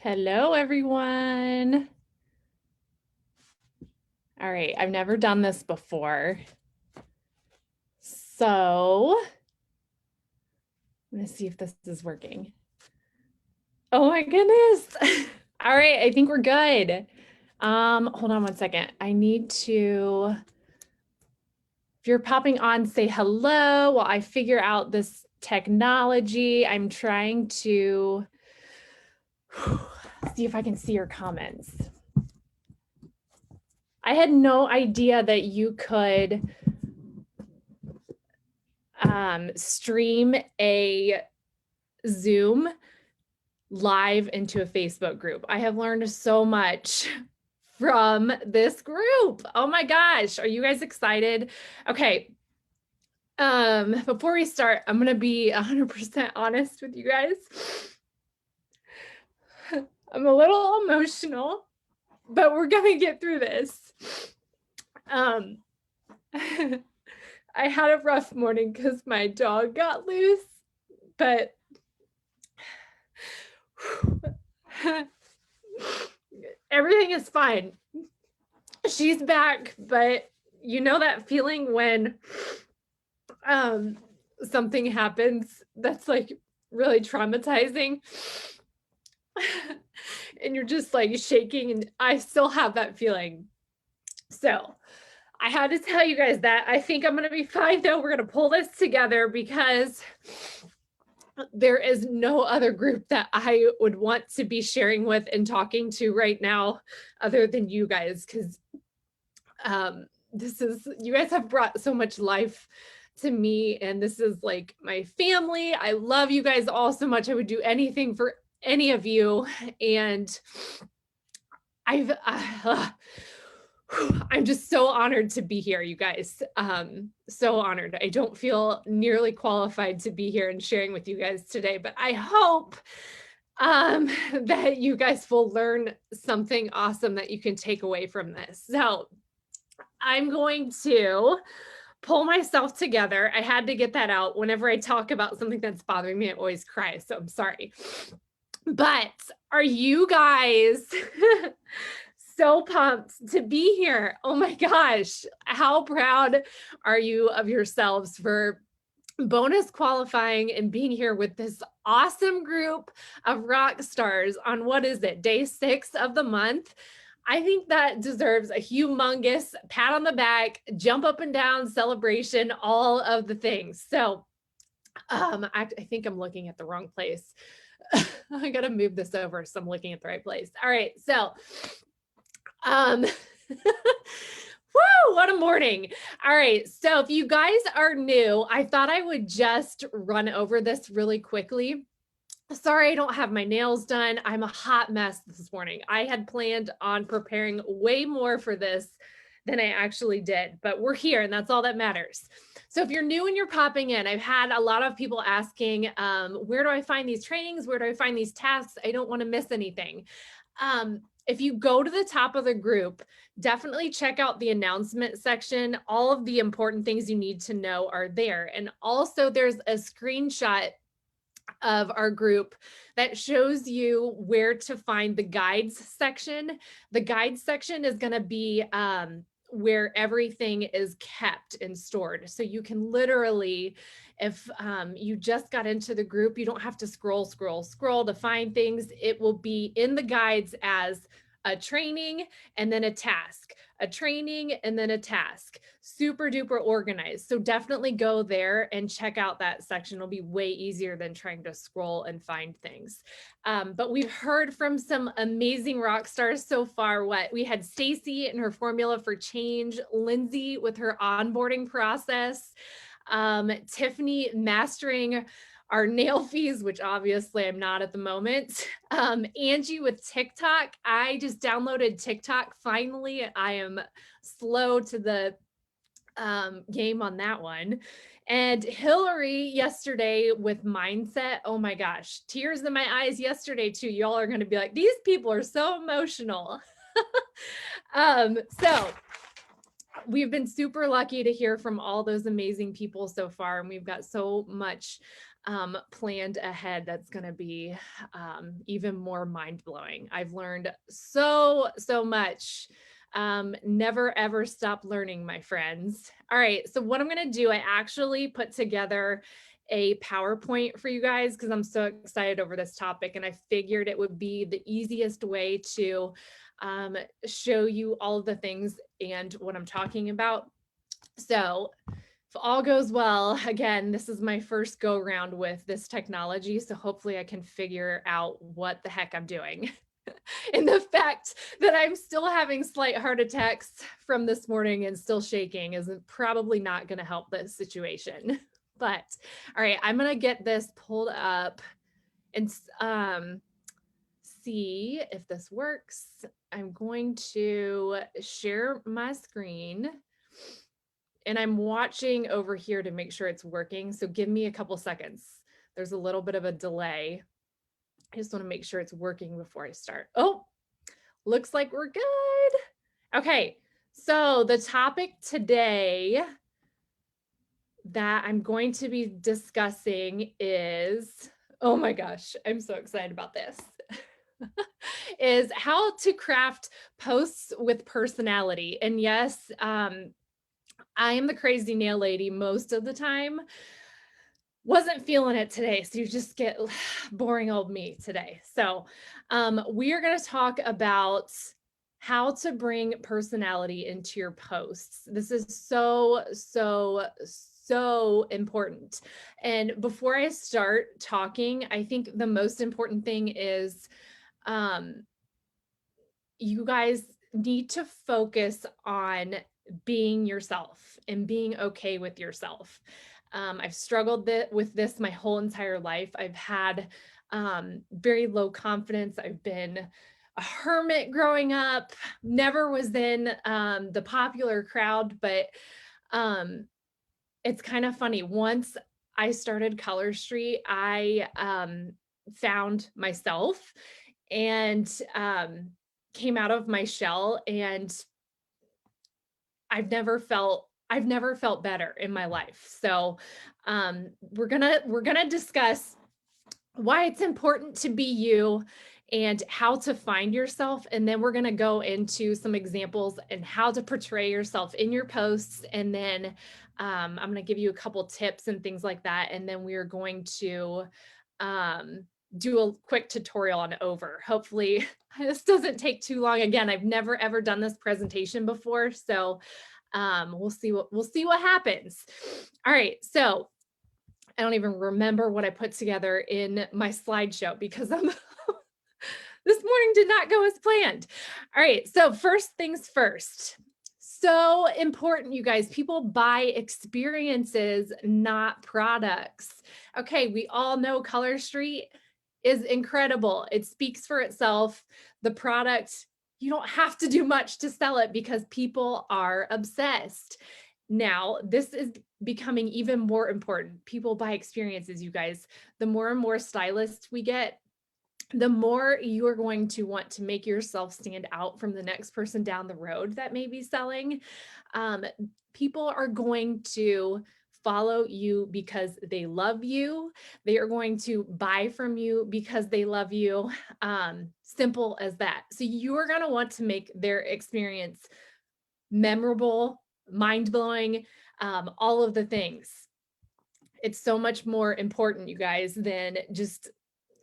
Hello, everyone. All right, I've never done this before. So I'm gonna see if this is working. Oh my goodness. All right, I think we're good. Hold on one second. If you're popping on, say hello while I figure out this technology. I'm trying to see if I can see your comments. I had no idea that you could stream a Zoom live into a Facebook group. I have learned so much from this group. Oh my gosh, are you guys excited? Okay. Before we start, I'm going to be 100% honest with you guys. I'm a little emotional, but we're going to get through this. I had a rough morning because my dog got loose, but everything is fine. She's back, but you know that feeling when something happens that's like really traumatizing and you're just like shaking, and I still have that feeling. So I had to tell you guys that. I think I'm going to be fine though. We're going to pull this together because there is no other group that I would want to be sharing with and talking to right now other than you guys, because you guys have brought so much life to me, and this is like my family. I love you guys all so much. I would do anything for any of you, and I'm just so honored to be here, you guys. So honored. I don't feel nearly qualified to be here and sharing with you guys today, but I hope that you guys will learn something awesome that you can take away from this. So I'm going to pull myself together. I had to get that out. Whenever I talk about something that's bothering me, I always cry. So I'm sorry. But are you guys so pumped to be here? Oh my gosh. How proud are you of yourselves for bonus qualifying and being here with this awesome group of rock stars on what is it, day 6 of the month? I think that deserves a humongous pat on the back, jump up and down, celebration, all of the things. So I think I'm looking at the wrong place. I got to move this over so I'm looking at the right place. All right. So woo, what a morning. All right. So if you guys are new, I thought I would just run over this really quickly. Sorry, I don't have my nails done. I'm a hot mess this morning. I had planned on preparing way more for this than I actually did, but we're here and that's all that matters. So if you're new and you're popping in, I've had a lot of people asking, where do I find these trainings? Where do I find these tasks? I don't want to miss anything. If you go to the top of the group, definitely check out the announcement section. All of the important things you need to know are there. And also there's a screenshot of our group that shows you where to find the guides section. The guides section is going to be where everything is kept and stored. So you can literally, if you just got into the group, you don't have to scroll to find things. It will be in the guides as a training and then a task, a training and then a task. Super duper organized. So definitely go there and check out that section. It'll be way easier than trying to scroll and find things. But we've heard from some amazing rock stars so far. We had Stacy and her formula for change, Lindsay with her onboarding process, Tiffany mastering our nail fees, which obviously I'm not at the moment. Angie with TikTok. I just downloaded TikTok finally. I am slow to the game on that one. And Hillary yesterday with mindset. Oh my gosh, tears in my eyes yesterday too. Y'all are going to be like, these people are so emotional. So we've been super lucky to hear from all those amazing people so far, and we've got so much planned ahead that's going to be even more mind-blowing. I've learned so much. Never ever stop learning, my friends. All right, so what I'm going to do, I actually put together a PowerPoint for you guys because I'm so excited over this topic, and I figured it would be the easiest way to show you all of the things and what I'm talking about. So if all goes well, again, this is my first go round with this technology, so hopefully I can figure out what the heck I'm doing. And the fact that I'm still having slight heart attacks from this morning and still shaking is probably not going to help this situation. But all right, I'm going to get this pulled up and see if this works. I'm going to share my screen. And I'm watching over here to make sure it's working. So give me a couple seconds. There's a little bit of a delay. I just want to make sure it's working before I start. Oh, looks like we're good. Okay, so the topic today that I'm going to be discussing is, oh my gosh, I'm so excited about this, is how to craft posts with personality. And yes, I am the crazy nail lady most of the time. Wasn't feeling it today, so you just get boring old me today. So we are going to talk about how to bring personality into your posts. This is so important. And before I start talking, I think the most important thing is you guys need to focus on being yourself and being okay with yourself. I've struggled with this my whole entire life. I've had very low confidence. I've been a hermit growing up, never was in the popular crowd, but it's kind of funny. Once I started Color Street, I found myself and came out of my shell, and I've never felt better in my life. So we're gonna discuss why it's important to be you and how to find yourself. And then we're gonna go into some examples and how to portray yourself in your posts. And then I'm gonna give you a couple tips and things like that. And then we are going to do a quick tutorial on over. Hopefully this doesn't take too long. Again, I've never ever done this presentation before, so we'll see what happens. All right, so I don't even remember what I put together in my slideshow because this morning did not go as planned. All right, so first things first. So important, you guys. People buy experiences, not products. Okay, we all know Color Street is incredible. It speaks for itself. The product, you don't have to do much to sell it because people are obsessed. Now, this is becoming even more important. People buy experiences, you guys. The more and more stylists we get, the more you are going to want to make yourself stand out from the next person down the road that may be selling. People are going to follow you because they love you. They are going to buy from you because they love you. Simple as that. So you're going to want to make their experience memorable, mind-blowing, all of the things. It's so much more important, you guys, than just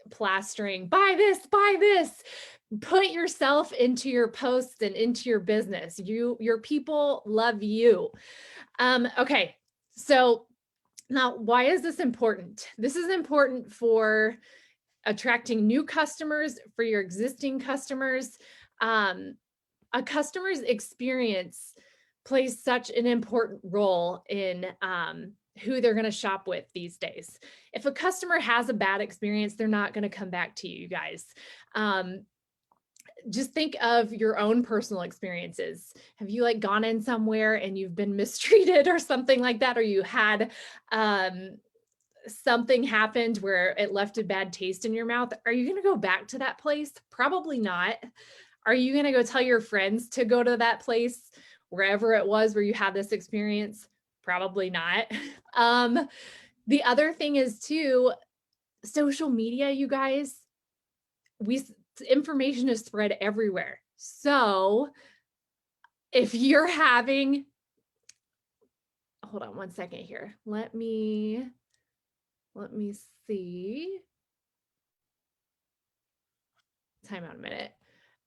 plastering, buy this, buy this. Put yourself into your posts and into your business. Your people love you. Okay, so now why is this important? This is important for attracting new customers, for your existing customers. A customer's experience plays such an important role in who they're going to shop with these days. If a customer has a bad experience, they're not going to come back to you guys. Just think of your own personal experiences. Have you like gone in somewhere and you've been mistreated or something like that? Or you had something happened where it left a bad taste in your mouth? Are you going to go back to that place? Probably not. Are you going to go tell your friends to go to that place, wherever it was where you had this experience? Probably not. The other thing is too, social media, you guys, information is spread everywhere. So if you're having, hold on one second here. Let me see. Time out a minute.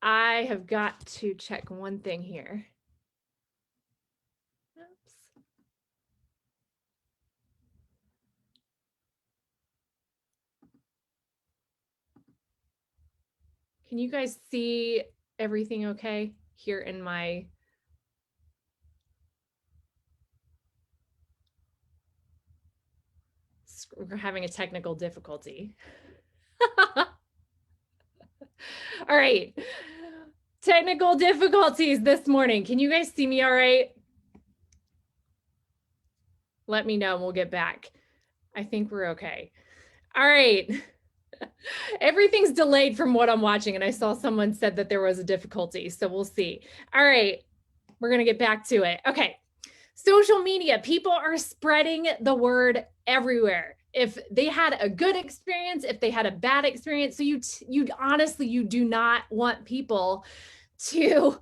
I have got to check one thing here. Oops. Can you guys see everything okay here in my, we're having a technical difficulty. All right. Technical difficulties this morning. Can you guys see me all right? Let me know and we'll get back. I think we're okay. All right. Everything's delayed from what I'm watching, and I saw someone said that there was a difficulty, so we'll see. All right. We're going to get back to it. Okay. Social media, people are spreading the word everywhere. If they had a good experience, if they had a bad experience, so you honestly, you do not want people to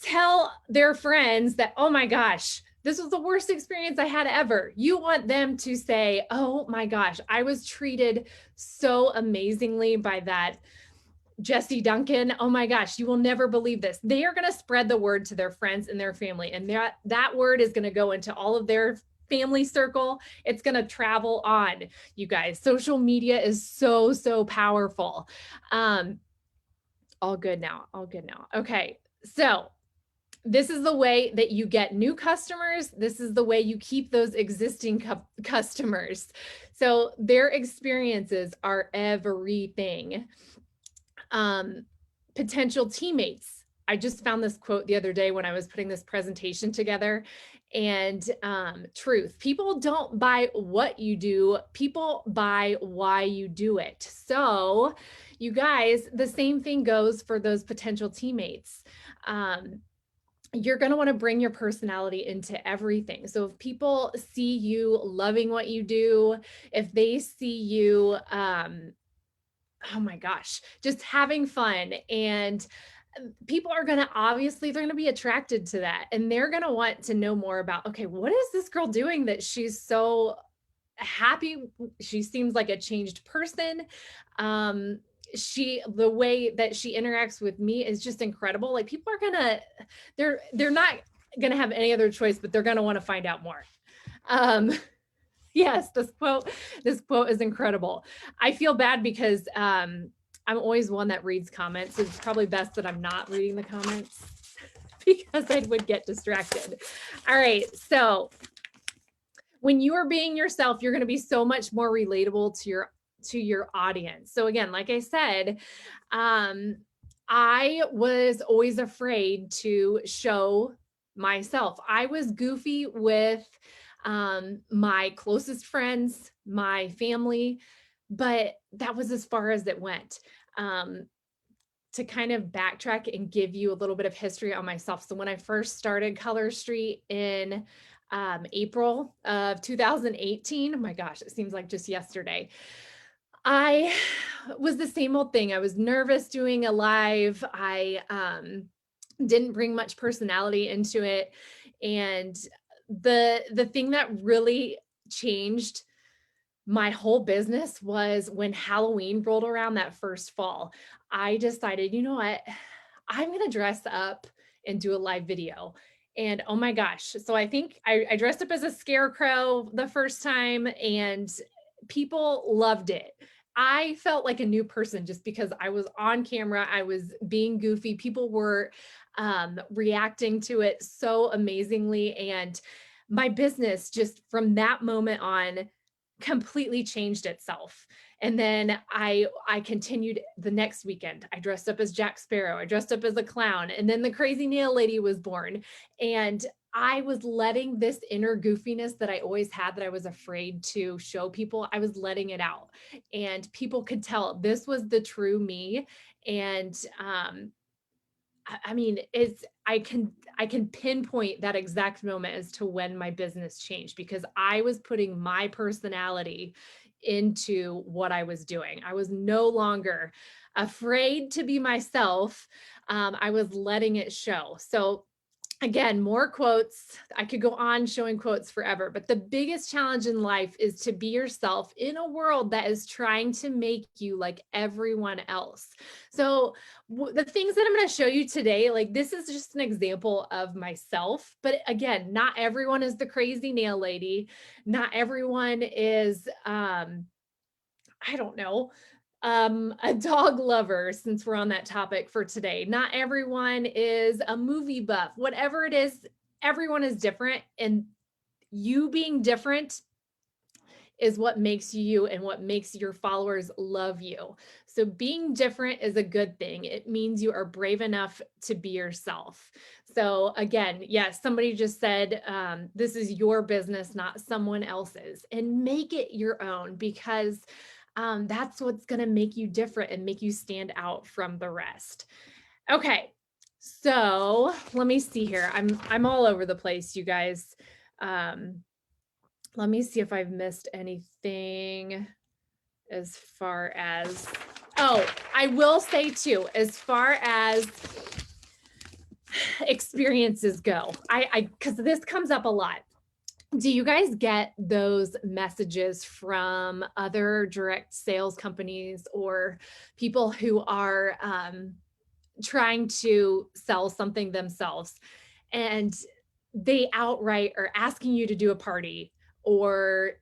tell their friends that, oh my gosh, this was the worst experience I had ever. You want them to say, oh my gosh, I was treated so amazingly by that Jesse Duncan. Oh my gosh, you will never believe this. They are going to spread the word to their friends and their family. And that word is going to go into all of their family circle. It's going to travel on, you guys. Social media is so, so powerful. All good now. All good now. Okay. So this is the way that you get new customers. This is the way you keep those existing customers. So their experiences are everything. Potential teammates. I just found this quote the other day when I was putting this presentation together. And truth, people don't buy what you do, people buy why you do it. So you guys, the same thing goes for those potential teammates. You're going to want to bring your personality into everything. So if people see you loving what you do, if they see you, oh my gosh, just having fun, and people are going to, obviously they're going to be attracted to that, and they're going to want to know more about, okay, what is this girl doing that she's so happy? She seems like a changed person. The way that she interacts with me is just incredible. Like, people are gonna, they're not gonna have any other choice, but they're gonna want to find out more. Yes, this quote is incredible. I feel bad because I'm always one that reads comments. It's probably best that I'm not reading the comments because I would get distracted. All right, so when you are being yourself, you're going to be so much more relatable to your audience. So again, like I said, I was always afraid to show myself. I was goofy with my closest friends, my family, but that was as far as it went. To kind of backtrack and give you a little bit of history on myself. So when I first started Color Street in April of 2018, oh my gosh, it seems like just yesterday, I was the same old thing. I was nervous doing a live. I didn't bring much personality into it. And the thing that really changed my whole business was when Halloween rolled around that first fall. I decided, you know what? I'm going to dress up and do a live video. And oh my gosh. So I think I dressed up as a scarecrow the first time, and people loved it. I felt like a new person just because I was on camera. I was being goofy. People were reacting to it so amazingly. And my business just from that moment on completely changed itself. And then I continued the next weekend. I dressed up as Jack Sparrow. I dressed up as a clown. And then the crazy nail lady was born. And I was letting this inner goofiness that I always had that I was afraid to show people, I was letting it out. And people could tell this was the true me. And I mean, I can pinpoint that exact moment as to when my business changed, because I was putting my personality into what I was doing. I was no longer afraid to be myself. I was letting it show. So again, more quotes. I could go on showing quotes forever, but the biggest challenge in life is to be yourself in a world that is trying to make you like everyone else. So the things that I'm going to show you today, like this is just an example of myself, but again, not everyone is the crazy nail lady. Not everyone is, I don't know, a dog lover, since we're on that topic for today. Not everyone is a movie buff. Whatever it is, everyone is different. And you being different is what makes you and what makes your followers love you. So being different is a good thing. It means you are brave enough to be yourself. So again, yes, somebody just said, this is your business, not someone else's, and make it your own, because that's what's going to make you different and make you stand out from the rest. Okay. So let me see here. I'm all over the place, you guys. Let me see if I've missed anything as far as, oh, I will say too, as far as experiences go, because this comes up a lot. Do you guys get those messages from other direct sales companies or people who are trying to sell something themselves, and they outright are asking you to do a party, or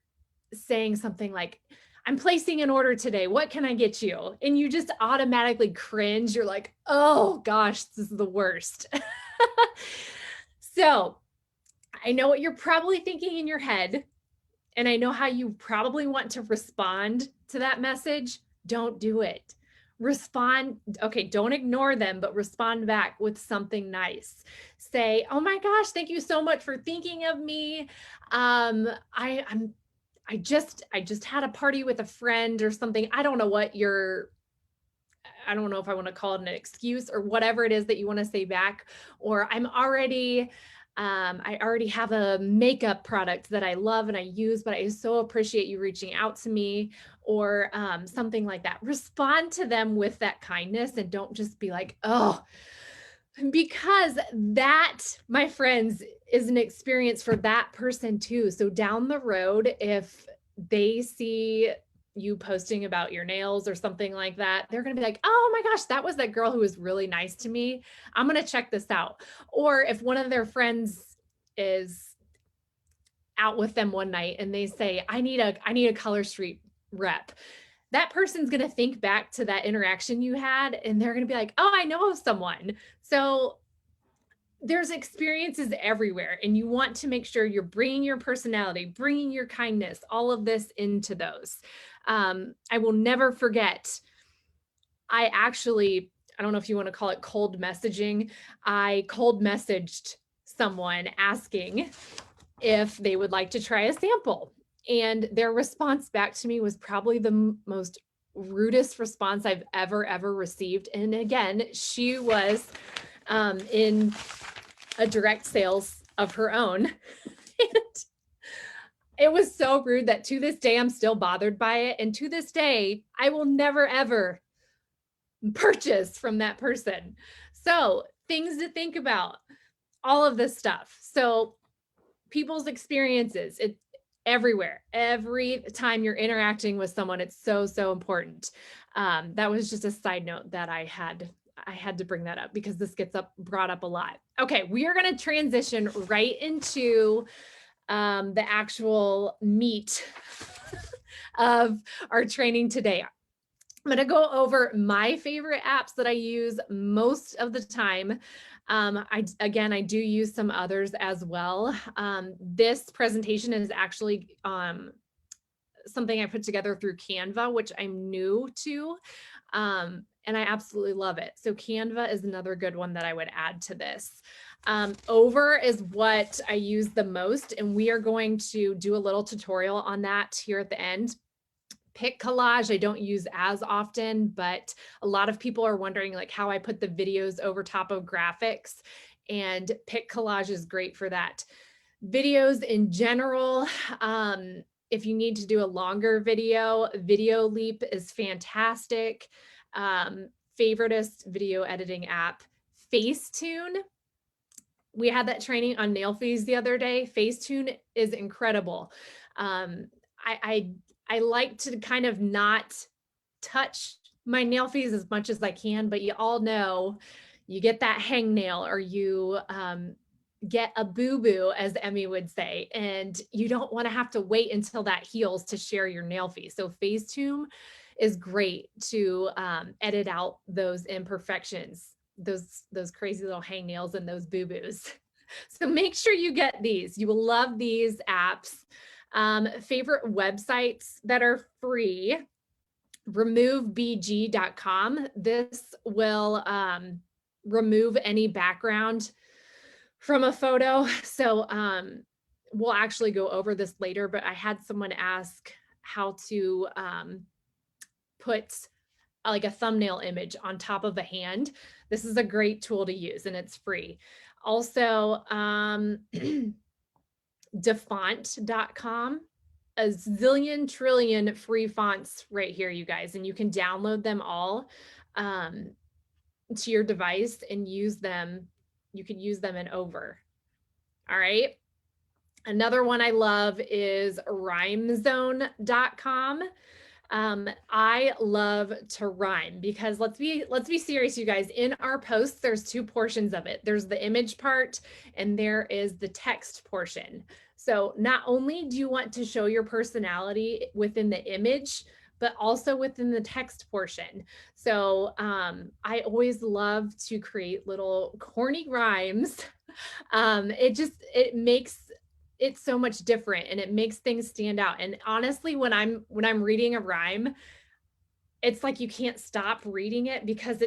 saying something like, I'm placing an order today, what can I get you? And you just automatically cringe. You're like, oh gosh, this is the worst. So I know what you're probably thinking in your head, and I know how you probably want to respond to that message. Don't do it. Respond. Okay, don't ignore them, but respond back with something nice. Say, oh my gosh, thank you so much for thinking of me. I just had a party with a friend or something. I don't know I don't know if I want to call it an excuse or whatever it is that you want to say back. Or I already have a makeup product that I love and I use, but I so appreciate you reaching out to me, or something like that. Respond to them with that kindness, and don't just be like, oh, because that, my friends, is an experience for that person too. So down the road, if they see you posting about your nails or something like that, they're going to be like, oh my gosh, that was that girl who was really nice to me. I'm going to check this out. Or if one of their friends is out with them one night and they say, I need a Color Street rep, that person's going to think back to that interaction you had, and they're going to be like, oh, I know of someone. So there's experiences everywhere, and you want to make sure you're bringing your personality, bringing your kindness, all of this into those. I will never forget. I don't know if you want to call it cold messaging. I cold messaged someone asking if they would like to try a sample. And their response back to me was probably the most rudest response I've ever received. And again, she was in a direct sales of her own. And it was so rude that to this day, I'm still bothered by it. And to this day, I will never, ever purchase from that person. So things to think about, all of this stuff. So people's experiences, it everywhere, every time you're interacting with someone, it's so important. That was just a side note that I had to bring that up because this gets brought up a lot. Okay, we are going to transition right into the actual meat of our training today. I'm going to go over my favorite apps that I use most of the time. I do use some others as well. This presentation is actually something I put together through Canva, which I'm new to, and I absolutely love it. So Canva is another good one that I would add to this. Over is what I use the most, and we are going to do a little tutorial on that here at the end. PicCollage I don't use as often, but a lot of people are wondering like how I put the videos over top of graphics. and Pic Collage is great for that. Videos in general, if you need to do a longer video, Video Leap is fantastic. Favoriteest video editing app, Facetune. We had that training on Nailfees the other day. Facetune is incredible. I like to kind of not touch my Nailfees as much as I can, but you all know you get that hangnail or you get a boo-boo, as Emmy would say, and you don't want to have to wait until that heals to share your Nailfee. So Facetune is great to edit out those imperfections, those crazy little hangnails and those boo-boos. So make sure you get these. You will love these apps. Favorite websites that are free, removebg.com. This will remove any background from a photo. So we'll actually go over this later, but I had someone ask how to put like a thumbnail image on top of a hand. This is a great tool to use and it's free. Also, defont.com, a zillion trillion free fonts right here, you guys, and you can download them all to your device and use them. You can use them in Over. All right. Another one I love is rhymezone.com. I love to rhyme because let's be serious, you guys. In our posts, there's two portions of it. There's the image part and there is the text portion. So not only do you want to show your personality within the image, but also within the text portion. So I always love to create little corny rhymes. It makes it's so much different and it makes things stand out. And honestly, when I'm reading a rhyme, it's like you can't stop reading it because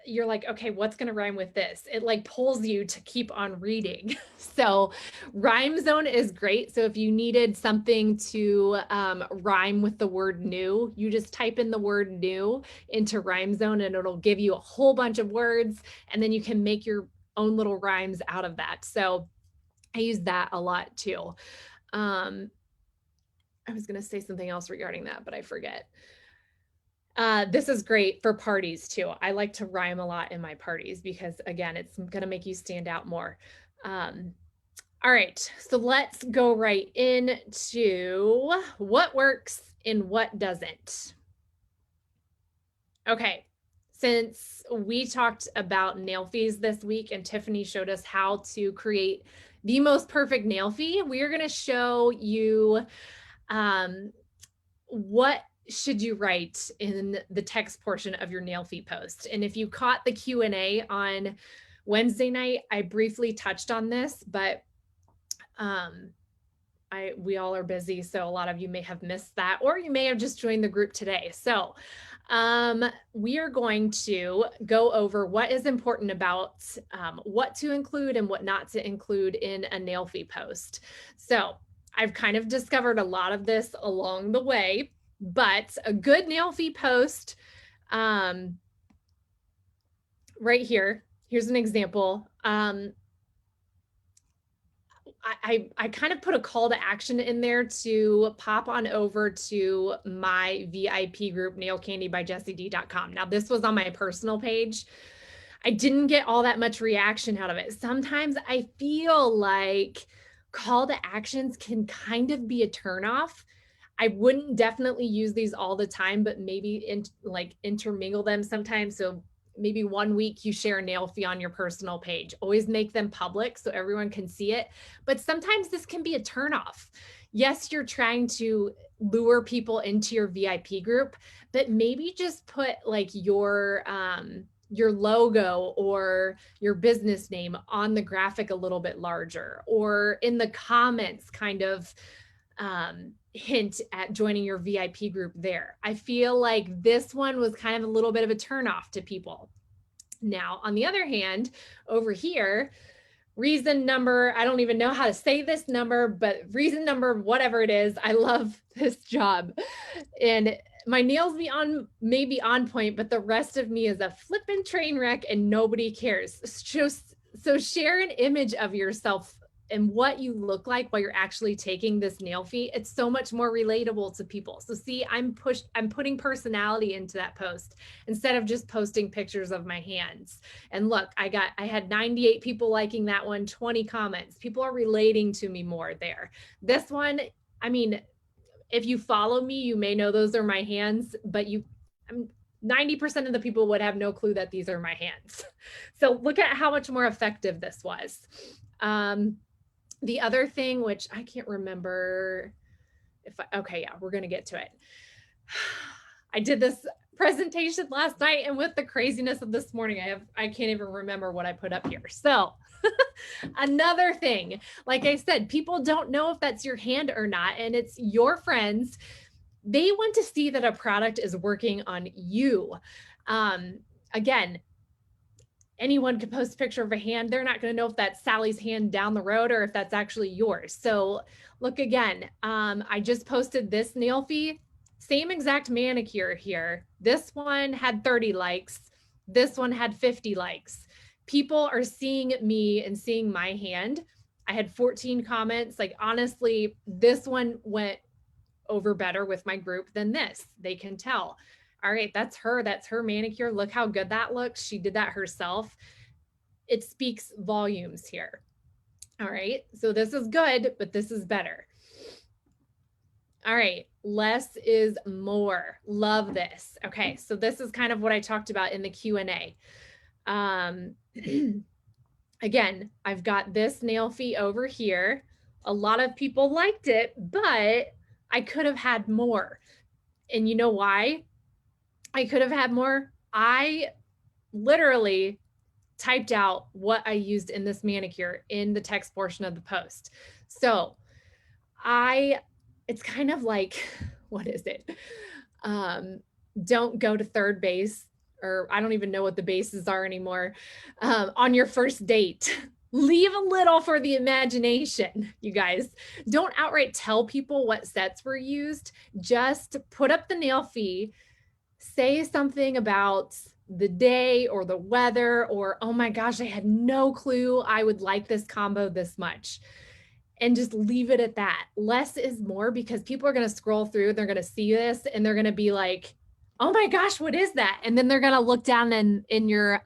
you're like, okay, what's going to rhyme with this? It like pulls you to keep on reading. So Rhymezone is great. So if you needed something to rhyme with the word new, you just type in the word new into Rhymezone and it'll give you a whole bunch of words. And then you can make your own little rhymes out of that. So I use that a lot too. I was going to say something else regarding that, but I forget. This is great for parties too. I like to rhyme a lot in my parties because again, it's going to make you stand out more. All right, so let's go right into what works and what doesn't. Okay, since we talked about Nailfees this week and Tiffany showed us how to create the most perfect Nailfee, we are going to show you what should you write in the text portion of your Nailfee post. And if you caught the Q&A on Wednesday night, I briefly touched on this, but we all are busy, so a lot of you may have missed that, or you may have just joined the group today. So we are going to go over what is important about what to include and what not to include in a Nailfee post. So I've kind of discovered a lot of this along the way, but a good Nailfee post, right here, here's an example. I kind of put a call to action in there to pop on over to my VIP group, nailcandybyjessied.com. Now, this was on my personal page. I didn't get all that much reaction out of it. Sometimes I feel like call to actions can kind of be a turnoff. I wouldn't definitely use these all the time, but maybe intermingle them sometimes. So maybe 1 week you share a Nailfee on your personal page. Always make them public so everyone can see it. But sometimes this can be a turnoff. Yes, you're trying to lure people into your VIP group, but maybe just put like your logo or your business name on the graphic a little bit larger, or in the comments kind of hint at joining your VIP group there. I feel like this one was kind of a little bit of a turnoff to people. Now, on the other hand, over here, reason number, I don't even know how to say this number, but reason number, whatever it is, I love this job. And my nails may be on point, but the rest of me is a flippin' train wreck and nobody cares. So share an image of yourself and what you look like while you're actually taking this nail fee. It's so much more relatable to people. So see, I'm putting personality into that post instead of just posting pictures of my hands. And look, I had 98 people liking that one, 20 comments. People are relating to me more there. This one, I mean, if you follow me, you may know those are my hands, but 90% of the people would have no clue that these are my hands. So look at how much more effective this was. The other thing, which I can't remember okay, yeah, we're going to get to it. I did this presentation last night, and with the craziness of this morning, I can't even remember what I put up here. So another thing, like I said, people don't know if that's your hand or not, and it's your friends. They want to see that a product is working on you. Again, anyone could post a picture of a hand. They're not going to know if that's Sally's hand down the road or if that's actually yours. So look again, I just posted this nail fee, same exact manicure here. This one had 30 likes. This one had 50 likes. People are seeing me and seeing my hand. I had 14 comments. Like, honestly, this one went over better with my group than this. They can tell. All right, that's her manicure. Look how good that looks. She did that herself. It speaks volumes here. All right, so this is good, but this is better. All right, less is more. Love this. Okay, so this is kind of what I talked about in the Q&A. Again, I've got this nail fee over here. A lot of people liked it, but I could have had more. And you know why I could have had more? I literally typed out what I used in this manicure in the text portion of the post. So it's kind of like, what is it? Don't go to third base, or I don't even know what the bases are anymore, on your first date. Leave a little for the imagination, you guys. Don't outright tell people what sets were used. Just put up the nail fee, say something about the day or the weather, or, oh my gosh, I had no clue I would like this combo this much. And just leave it at that. Less is more, because people are going to scroll through, they're going to see this, and they're going to be like, oh my gosh, what is that? And then they're going to look down in your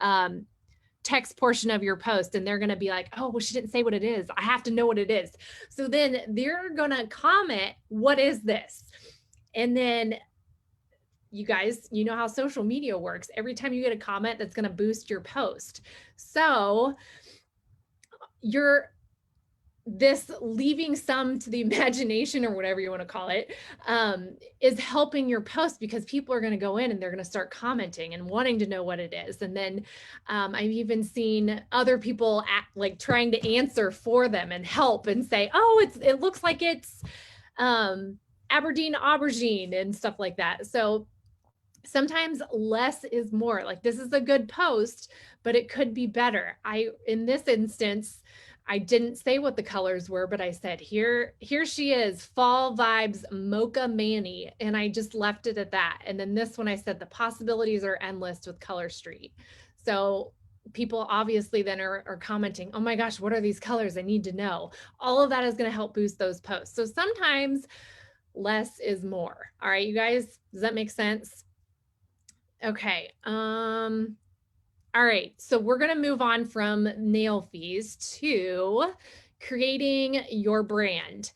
text portion of your post, and they're going to be like, oh, well, she didn't say what it is. I have to know what it is. So then they're going to comment, what is this? And then you guys, you know how social media works. Every time you get a comment, that's going to boost your post. So this leaving some to the imagination, or whatever you want to call it, is helping your post, because people are going to go in and they're going to start commenting and wanting to know what it is. And then I've even seen other people like trying to answer for them and help and say, oh, it looks like it's Aberdeen aubergine and stuff like that. So sometimes less is more. Like, this is a good post, but it could be better. In this instance, I didn't say what the colors were, but I said, here she is, fall vibes mocha mani. And I just left it at that. And then this one, I said, the possibilities are endless with Color Street. So people obviously then are commenting, oh my gosh, what are these colors? I need to know. All of that is going to help boost those posts. So sometimes less is more. All right, you guys, does that make sense? Okay. All right, so we're going to move on from nail fees to creating your brand.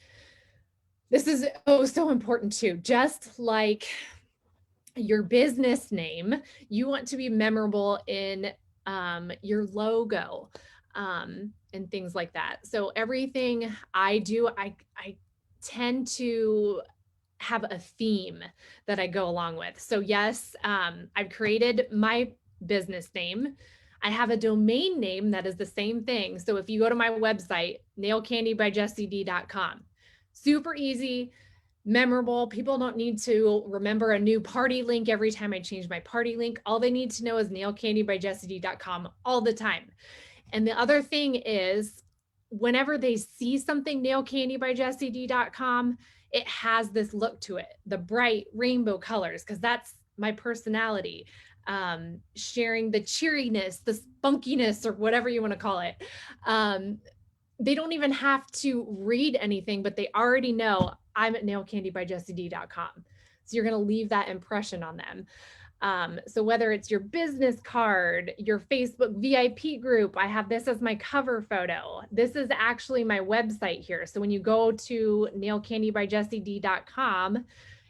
This is so important too. Just like your business name, you want to be memorable in your logo and things like that. So everything I do, I tend to have a theme that I go along with. So yes, I've created my business name. I have a domain name that is the same thing. So if you go to my website, nailcandybyjessied.com, super easy, memorable. People don't need to remember a new party link every time I change my party link. All they need to know is nailcandybyjessied.com all the time. And the other thing is, whenever they see something nailcandybyjessied.com, it has this look to it, the bright rainbow colors, because that's my personality. Sharing the cheeriness, the spunkiness, or whatever you want to call it. They don't even have to read anything, but they already know I'm at nailcandybyjessied.com. So you're going to leave that impression on them. So whether it's your business card, your Facebook VIP group, I have this as my cover photo. This is actually my website here. So when you go to nailcandybyjessied.com,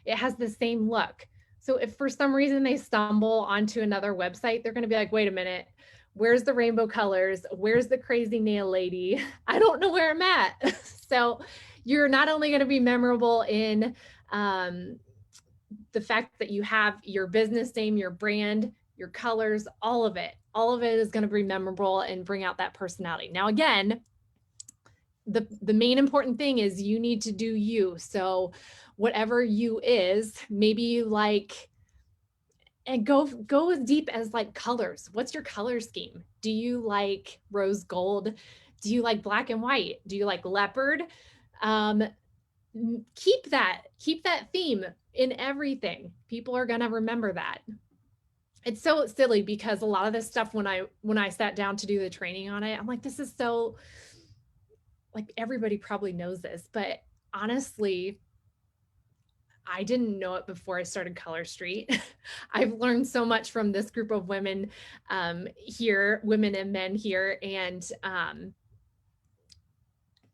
it has the same look. So if for some reason they stumble onto another website, they're going to be like, wait a minute, where's the rainbow colors? Where's the crazy nail lady? I don't know where I'm at. So you're not only going to be memorable in the fact that you have your business name, your brand, your colors, all of it is going to be memorable and bring out that personality. Now, again, the main important thing is you need to do you. So whatever you is, maybe you like, and go as deep as like colors. What's your color scheme? Do you like rose gold? Do you like black and white? Do you like leopard? Keep that theme in everything. People are going to remember that. It's so silly because a lot of this stuff, when I sat down to do the training on it, I'm like, this is so, like, everybody probably knows this, but honestly, I didn't know it before I started Color Street. I've learned so much from this group of women here, women and men here. And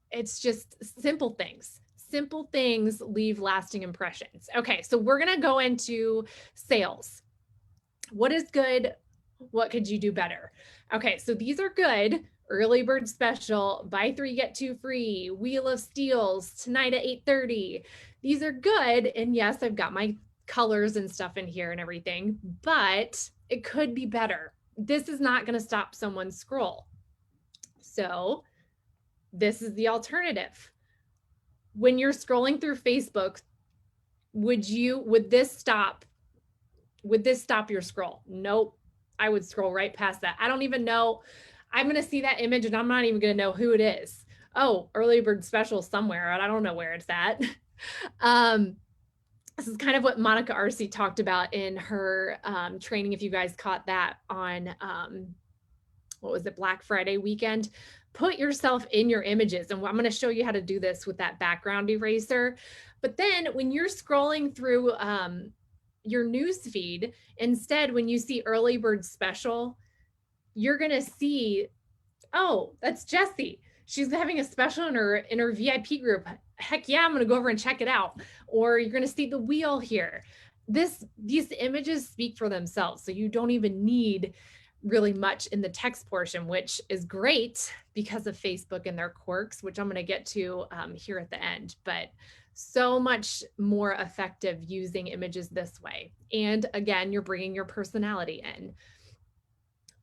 it's just simple things. Simple things leave lasting impressions. Okay, so we're going to go into sales. What is good? What could you do better? Okay, so these are good. Early bird special, buy 3, get 2 free, Wheel of Steals, tonight at 8:30. These are good. And yes, I've got my colors and stuff in here and everything, but it could be better. This is not going to stop someone's scroll. So this is the alternative. When you're scrolling through Facebook, would this stop your scroll? Nope. I would scroll right past that. I don't even know. I'm going to see that image and I'm not even going to know who it is. Oh, early bird special somewhere. I don't know where it's at. This is kind of what Monica Arce talked about in her training. If you guys caught that on, what was it, Black Friday weekend, put yourself in your images. And I'm going to show you how to do this with that background eraser. But then when you're scrolling through your news feed, instead, when you see early bird special, you're going to see, oh, that's Jessie. She's having a special in her VIP group. Heck yeah, I'm going to go over and check it out. Or you're going to see the wheel here. These images speak for themselves. So you don't even need really much in the text portion, which is great because of Facebook and their quirks, which I'm going to get to here at the end. But so much more effective using images this way. And again, you're bringing your personality in.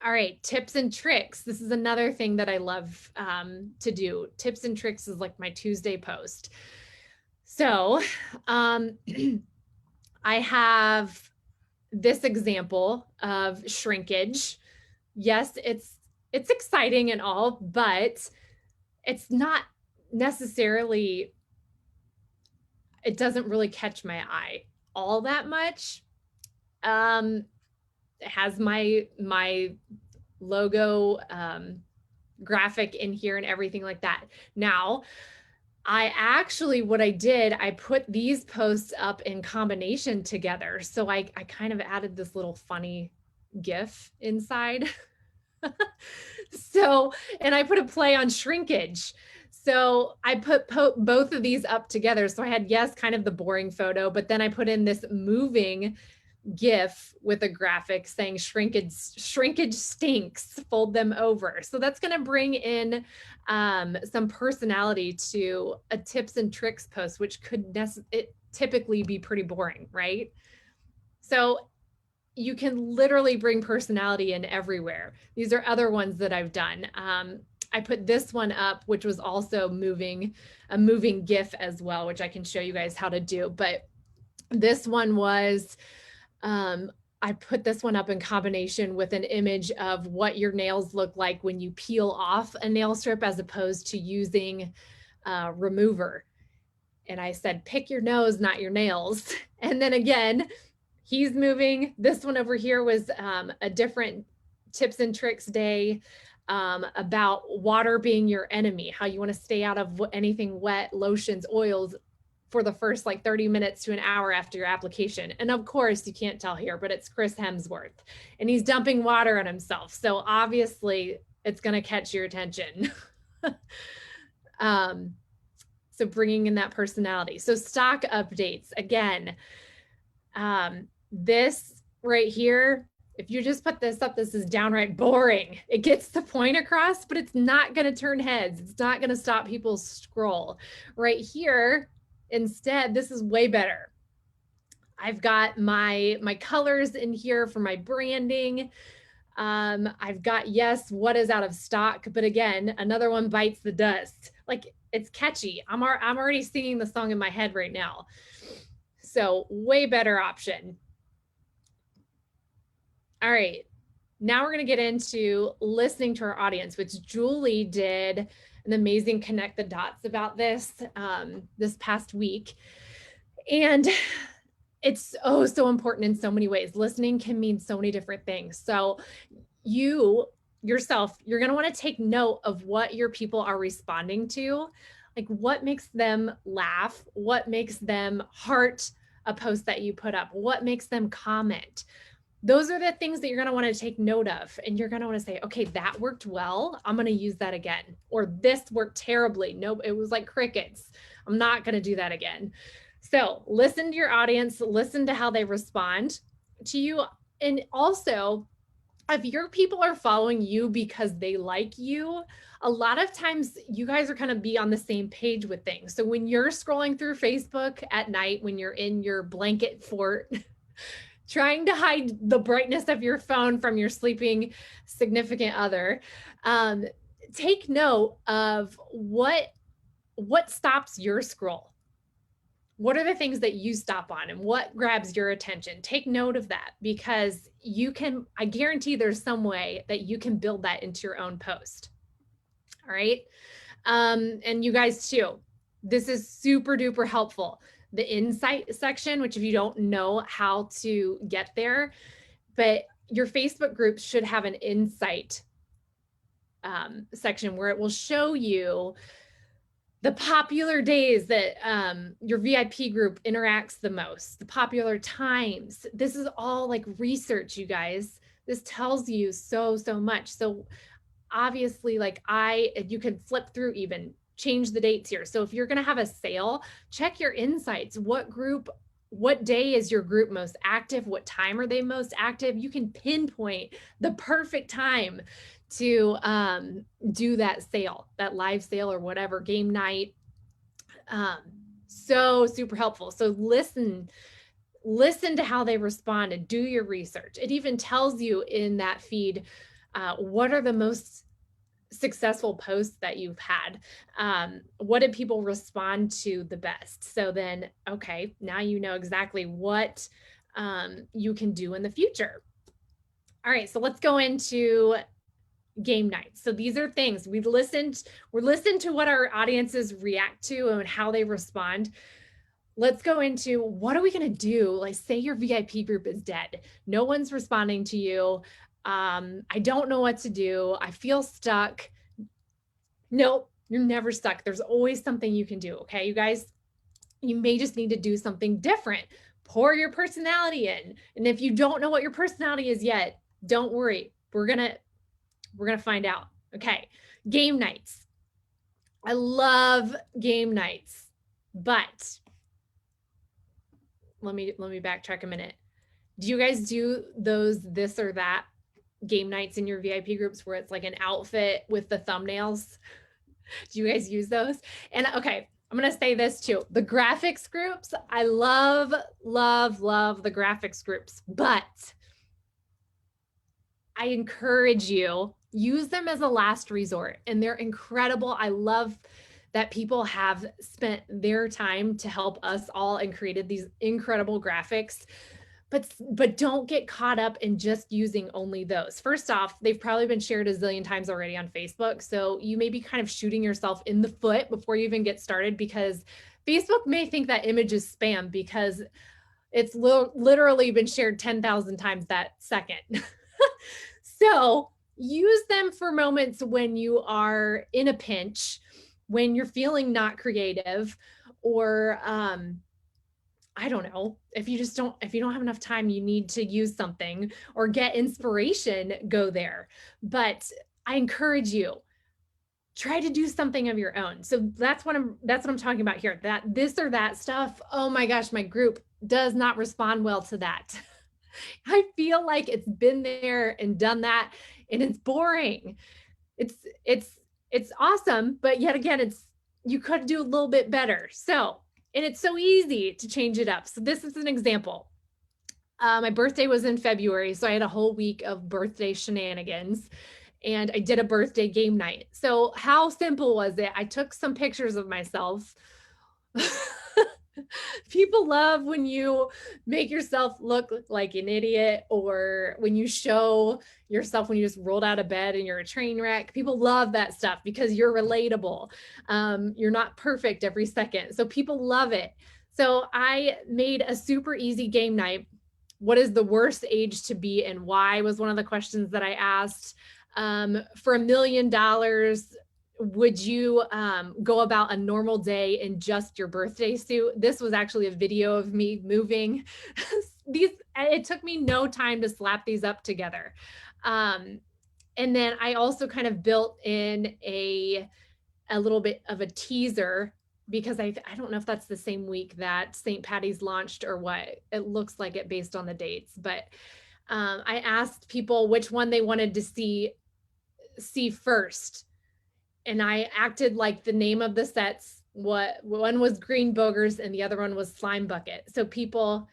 All right, tips and tricks. This is another thing that I love to do. Tips and tricks is like my Tuesday post. So I have this example of shrinkage. Yes, it's exciting and all, but it's not necessarily, it doesn't really catch my eye all that much. It has my logo graphic in here and everything like that. Now, what I did, I put these posts up in combination together. So I kind of added this little funny GIF inside. So, and I put a play on shrinkage. So I put both of these up together. So I had, yes, kind of the boring photo, but then I put in this moving GIF with a graphic saying shrinkage stinks, fold them over. So that's going to bring in some personality to a tips and tricks post, which could typically be pretty boring, right? So you can literally bring personality in everywhere. These are other ones that I've done. I put this one up, which was also a moving GIF as well, which I can show you guys how to do. But this one was, I put this one up in combination with an image of what your nails look like when you peel off a nail strip as opposed to using remover. And I said, pick your nose, not your nails. And then again, he's moving. This one over here was a different tips and tricks day about water being your enemy, how you want to stay out of anything wet, lotions, oils for the first like 30 minutes to an hour after your application. And of course, you can't tell here, but it's Chris Hemsworth and he's dumping water on himself. So obviously it's going to catch your attention. So bringing in that personality. So stock updates, again, this right here, if you just put this up, this is downright boring. It gets the point across, but it's not going to turn heads. It's not going to stop people scroll. Right here, instead, this is way better. I've got my colors in here for my branding. I've got, yes, what is out of stock, but again, another one bites the dust. Like, it's catchy. I'm already singing the song in my head right now. So way better option. All right, now we're going to get into listening to our audience, which Julie did an amazing connect the dots about this this past week. And it's so important in so many ways. Listening can mean so many different things. So you yourself, you're going to want to take note of what your people are responding to, like what makes them laugh, what makes them heart a post that you put up, what makes them comment. Those are the things that you're going to want to take note of. And you're going to want to say, okay, that worked well. I'm going to use that again. Or this worked terribly. Nope, it was like crickets. I'm not going to do that again. So listen to your audience, listen to how they respond to you. And also, if your people are following you because they like you, a lot of times you guys are kind of be on the same page with things. So when you're scrolling through Facebook at night, when you're in your blanket fort, trying to hide the brightness of your phone from your sleeping significant other, take note of what stops your scroll. What are the things that you stop on and what grabs your attention? Take note of that, because you can, I guarantee there's some way that you can build that into your own post. All right. And you guys too, this is super duper helpful. The insight section, which if you don't know how to get there, but your Facebook groups should have an insight section where it will show you the popular days that your VIP group interacts the most, the popular times. This is all like research, you guys. This tells you so much. So obviously, like you can flip through, even change the dates here. So if you're going to have a sale, check your insights. What group, what day is your group most active? What time are they most active? You can pinpoint the perfect time to do that sale, that live sale or whatever, game night. So super helpful. So listen to how they respond and do your research. It even tells you in that feed what are the most successful posts that you've had. What did people respond to the best? So then, okay, now you know exactly what you can do in the future. All right, so let's go into game nights. So these are things we're listened to what our audiences react to and how they respond. Let's go into what are we going to do? Like, say your VIP group is dead. No one's responding to you. I don't know what to do. I feel stuck. Nope, you're never stuck. There's always something you can do. Okay, you guys, you may just need to do something different. Pour your personality in. And if you don't know what your personality is yet, don't worry. We're going to find out. Okay. Game nights. I love game nights, but let me backtrack a minute. Do you guys do those this or that game nights in your VIP groups where it's like an outfit with the thumbnails? Do you guys use those? And okay, I'm going to say this too. The graphics groups, I love the graphics groups, but I encourage you, use them as a last resort, and they're incredible. I love that people have spent their time to help us all and created these incredible graphics, but don't get caught up in just using only those. First off, they've probably been shared a zillion times already on Facebook. So you may be kind of shooting yourself in the foot before you even get started, because Facebook may think that image is spam because it's literally been shared 10,000 times that second. So use them for moments when you are in a pinch, when you're feeling not creative, or I don't know, if you don't have enough time, you need to use something or get inspiration, go there. But I encourage you, try to do something of your own. So that's what I'm talking about here. That this or that stuff, oh my gosh, my group does not respond well to that. I feel like it's been there and done that, and it's boring. It's it's awesome, but yet again, you could do a little bit better. So, and it's so easy to change it up. So this is an example. My birthday was in February, so I had a whole week of birthday shenanigans, and I did a birthday game night. So how simple was it? I took some pictures of myself. People love when you make yourself look like an idiot, or when you show yourself when you just rolled out of bed and you're a train wreck. People love that stuff because you're relatable. You're not perfect every second. So people love it. So I made a super easy game night. What is the worst age to be and why was one of the questions that I asked. For $1 million, would you go about a normal day in just your birthday suit? This was actually a video of me moving. It took me no time to slap these up together. And then I also kind of built in a little bit of a teaser, because I don't know if that's the same week that St. Patty's launched or what. It looks like it based on the dates, but I asked people which one they wanted to see first. And I acted like the name of the sets. One was Green Boogers and the other one was Slime Bucket. So people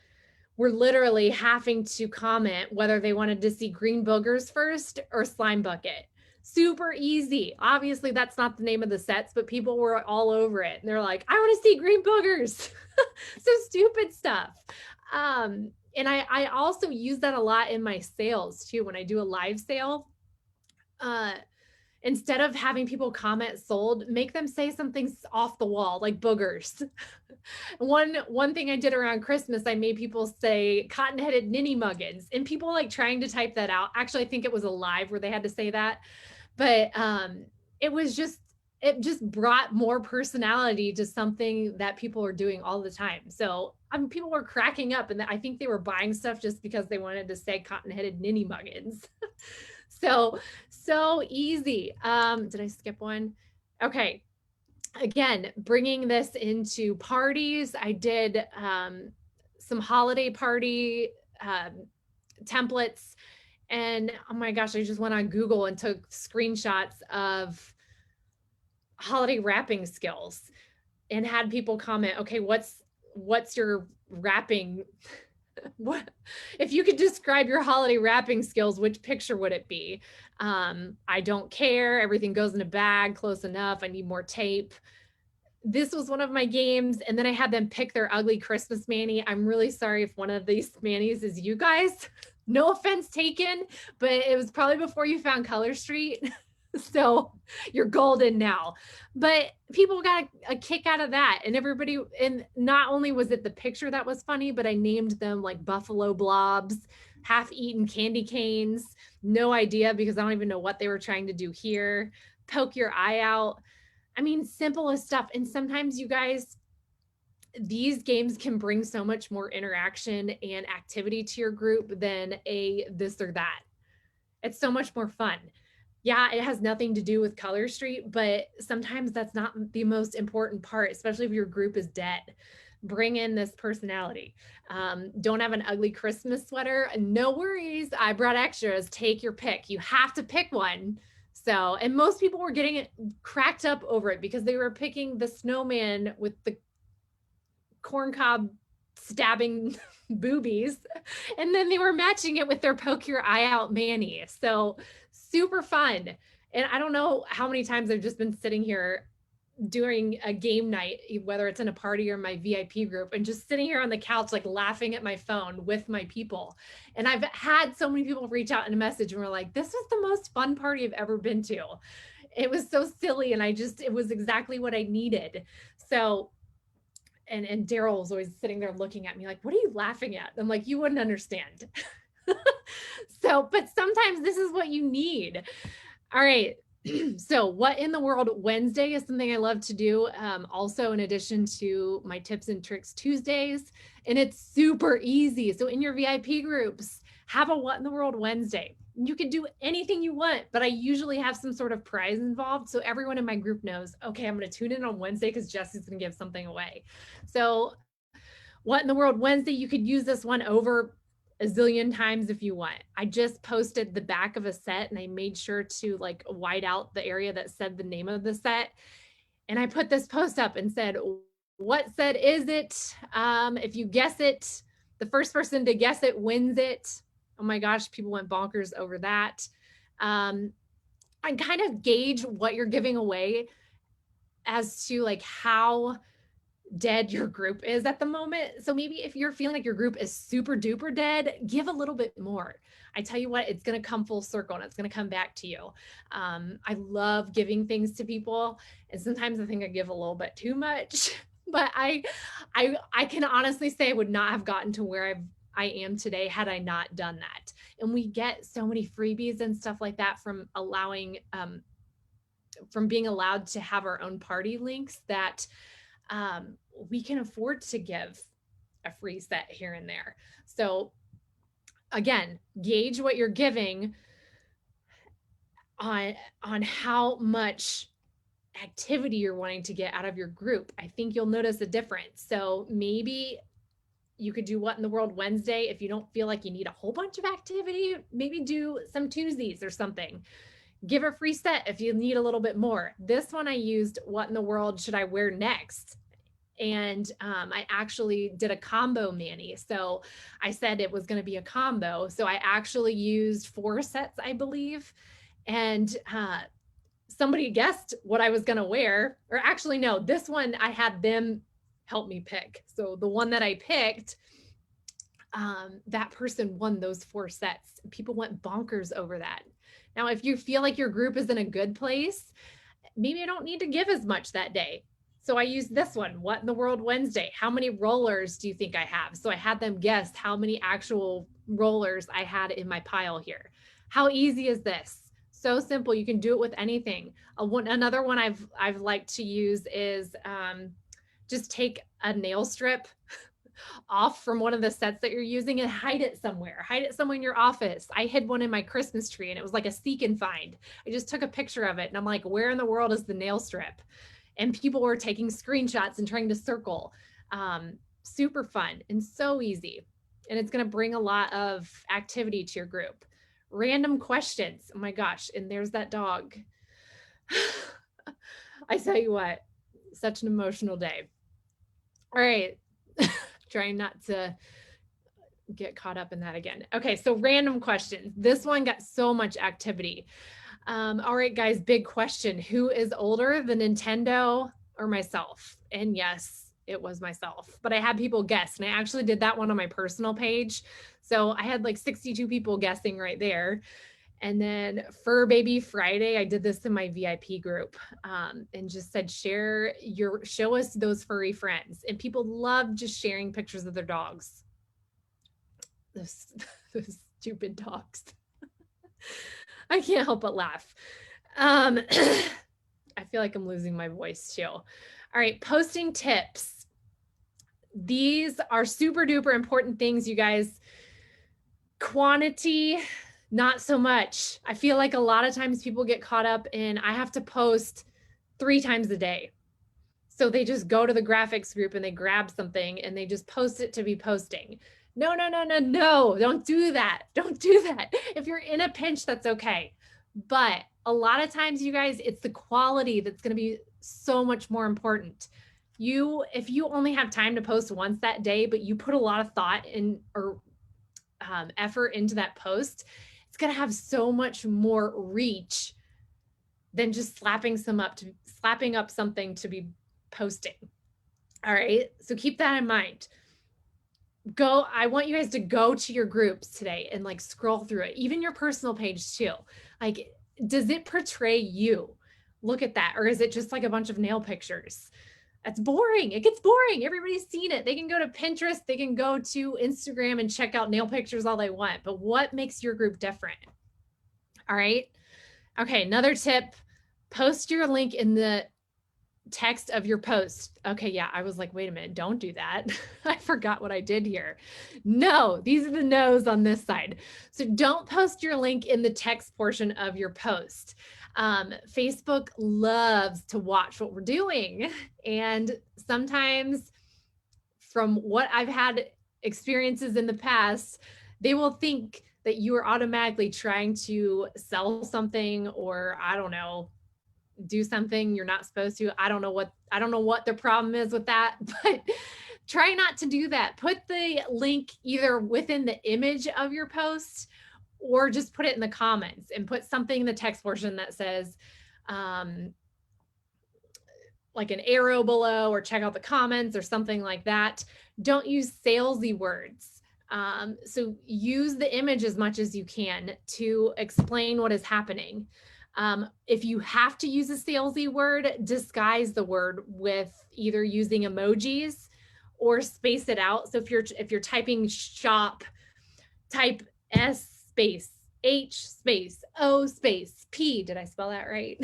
were literally having to comment whether they wanted to see Green Boogers first or Slime Bucket. Super easy. Obviously, that's not the name of the sets, but people were all over it. And they're like, I want to see Green Boogers. So stupid stuff. And I also use that a lot in my sales too. When I do a live sale, instead of having people comment sold, make them say something off the wall, like boogers. One thing I did around Christmas, I made people say cotton-headed ninny muggins, and people like trying to type that out. Actually, I think it was a live where they had to say that, but it just brought more personality to something that people are doing all the time. So people were cracking up, and I think they were buying stuff just because they wanted to say cotton-headed ninny muggins. So easy. Did I skip one? Okay. Again, bringing this into parties. I did some holiday party templates, and oh my gosh, I just went on Google and took screenshots of holiday wrapping skills and had people comment, okay, what's your wrapping? What if you could describe your holiday wrapping skills, which picture would it be? I don't care, everything goes in a bag, close enough, I need more tape. This was one of my games, and then I had them pick their ugly Christmas Manny. I'm really sorry if one of these Mannies is you guys. No offense taken, but it was probably before you found Color Street. So you're golden now. But people got a kick out of that. And everybody, and not only was it the picture that was funny, but I named them like buffalo blobs, half-eaten candy canes. No idea, because I don't even know what they were trying to do here. Poke your eye out. I mean, simplest stuff. And sometimes you guys, these games can bring so much more interaction and activity to your group than a this or that. It's so much more fun. Yeah, it has nothing to do with Color Street, but sometimes that's not the most important part, especially if your group is dead. Bring in this personality. Don't have an ugly Christmas sweater. No worries. I brought extras. Take your pick. You have to pick one. So, and most people were getting it cracked up over it because they were picking the snowman with the corncob stabbing boobies, and then they were matching it with their poke your eye out Manny. So super fun. And I don't know how many times I've just been sitting here during a game night, whether it's in a party or my VIP group, and just sitting here on the couch, like laughing at my phone with my people. And I've had so many people reach out in a message and were like, this was the most fun party I've ever been to. It was so silly. And it was exactly what I needed. So and Daryl was always sitting there looking at me like, what are you laughing at? I'm like, you wouldn't understand. So, but sometimes this is what you need. All right. So what in the world Wednesday is something I love to do. Also, in addition to my tips and tricks Tuesdays, and it's super easy. So in your VIP groups, have a what in the world Wednesday. You can do anything you want, but I usually have some sort of prize involved. So everyone in my group knows, okay, I'm going to tune in on Wednesday because Jesse's going to give something away. So what in the world Wednesday, you could use this one over a zillion times if you want. I just posted the back of a set and I made sure to like white out the area that said the name of the set. And I put this post up and said, what set is it? If you guess it, the first person to guess it wins it. Oh my gosh, people went bonkers over that. And kind of gauge what you're giving away as to like how dead your group is at the moment. So maybe if you're feeling like your group is super duper dead, give a little bit more. I tell you what, it's going to come full circle and it's going to come back to you. I love giving things to people, and sometimes I think I give a little bit too much, but I can honestly say I would not have gotten to where I am today had I not done that. And we get so many freebies and stuff like that from allowing, from being allowed to have our own party links that we can afford to give a free set here and there. So again, gauge what you're giving on how much activity you're wanting to get out of your group. I think you'll notice a difference. So maybe you could do what in the world Wednesday. If you don't feel like you need a whole bunch of activity, maybe do some Tuesdays or something. Give a free set if you need a little bit more. This one I used, what in the world should I wear next? And I actually did a combo mani. So I said it was going to be a combo. So I actually used 4 sets, I believe. And somebody guessed what I was going to wear. Or actually, no, this one I had them help me pick. So the one that I picked, that person won those 4 sets. People went bonkers over that. Now, if you feel like your group is in a good place, maybe I don't need to give as much that day. So I used this one, what in the world Wednesday? How many rollers do you think I have? So I had them guess how many actual rollers I had in my pile here. How easy is this? So simple. You can do it with anything. Another one I've liked to use is just take a nail strip off from one of the sets that you're using and hide it somewhere. Hide it somewhere in your office. I hid one in my Christmas tree and it was like a seek and find. I just took a picture of it and I'm like, where in the world is the nail strip? And people were taking screenshots and trying to circle. Super fun and so easy. And it's going to bring a lot of activity to your group. Random questions. Oh my gosh. And there's that dog. I tell you what, such an emotional day. All right. Trying not to get caught up in that again. Okay, so random questions. This one got so much activity. All right, guys, big question. Who is older, the Nintendo or myself? And yes, it was myself, but I had people guess, and I actually did that one on my personal page. So I had like 62 people guessing right there. And then Fur Baby Friday, I did this in my VIP group and just said, show us those furry friends. And people love just sharing pictures of their dogs. Those stupid dogs. I can't help but laugh. I feel like I'm losing my voice too. All right, posting tips. These are super duper important things, you guys. Quantity, not so much. I feel like a lot of times people get caught up in, I have to post 3 times a day. So they just go to the graphics group and they grab something and they just post it to be posting. No, don't do that. Don't do that. If you're in a pinch, that's okay. But a lot of times, you guys, it's the quality that's going to be so much more important. If you only have time to post once that day, but you put a lot of thought in or effort into that post, it's going to have so much more reach than just slapping up something to be posting. All right. So keep that in mind. I want you guys to go to your groups today and like scroll through it, even your personal page too. Like, does it portray you? Look at that. Or is it just like a bunch of nail pictures? That's boring. It gets boring. Everybody's seen it. They can go to Pinterest, they can go to Instagram and check out nail pictures all they want. But what makes your group different? All right. Okay. Another tip, post your link in the text of your post. Okay. Yeah. I was like, wait a minute. Don't do that. I forgot what I did here. No, these are the no's on this side. So don't post your link in the text portion of your post. Facebook loves to watch what we're doing. And sometimes, from what I've had experiences in the past, they will think that you are automatically trying to sell something, or I don't know, do something you're not supposed to. I don't know what the problem is with that, but try not to do that. Put the link either within the image of your post, or just put it in the comments and put something in the text portion that says, like an arrow below, or check out the comments or something like that. Don't use salesy words. So use the image as much as you can to explain what is happening. If you have to use a salesy word, disguise the word with either using emojis or space it out. So if you're typing shop, type S space H space O space P. Did I spell that right?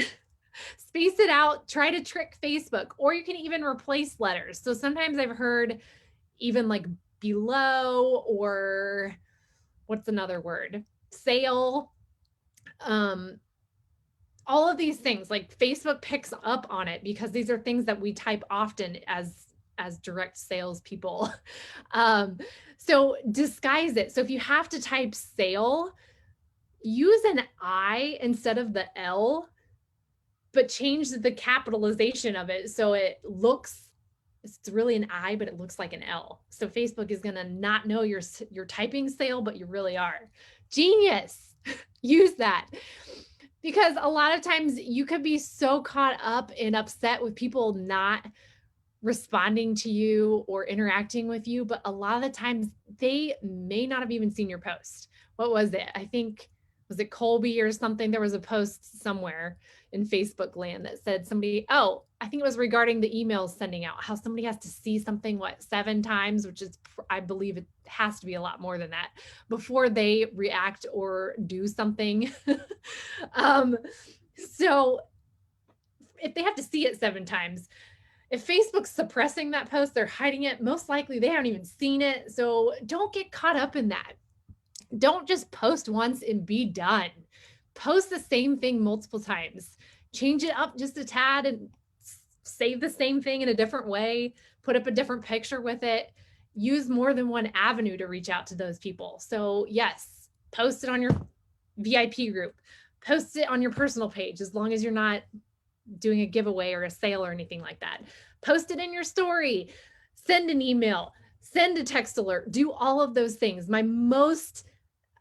Space it out. Try to trick Facebook, or you can even replace letters. So sometimes I've heard even like below, or what's another word? Sale. All of these things, like Facebook picks up on it because these are things that we type often as direct sales people. So disguise it. So if you have to type sale, use an I instead of the L, but change the capitalization of it so it's really an I, but it looks like an L. So Facebook is gonna not know you're typing sale, but you really are. Genius. Use that. Because a lot of times you could be so caught up and upset with people not responding to you or interacting with you, but a lot of the times they may not have even seen your post. What was it? I think, was it Colby or something? There was a post somewhere in Facebook land that said I think it was regarding the emails sending out, how somebody has to see something, 7 times, which is, I believe it has to be a lot more than that, before they react or do something. So if they have to see it 7 times, if Facebook's suppressing that post, they're hiding it, most likely they haven't even seen it. So don't get caught up in that. Don't just post once and be done. Post the same thing multiple times. Change it up just a tad and save the same thing in a different way. Put up a different picture with it. Use more than one avenue to reach out to those people. So yes, post it on your VIP group. Post it on your personal page, as long as you're not doing a giveaway or a sale or anything like that. Post it in your story. Send an email. Send a text alert. Do all of those things. My most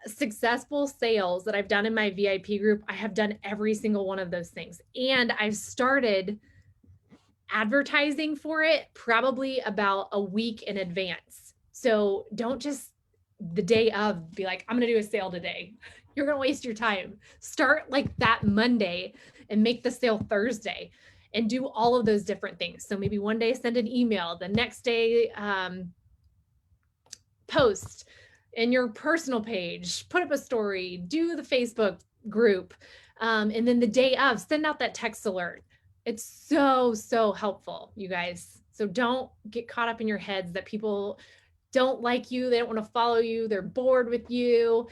successful sales that I've done in my VIP group, I have done every single one of those things. And I've started advertising for it probably about a week in advance. So don't just the day of be like, I'm going to do a sale today. You're going to waste your time. Start like that Monday and make the sale Thursday, and do all of those different things. So maybe one day send an email, the next day post in your personal page, put up a story, do the Facebook group, and then the day of, send out that text alert. It's so, so helpful, you guys. So don't get caught up in your heads that people don't like you, they don't want to follow you, they're bored with you.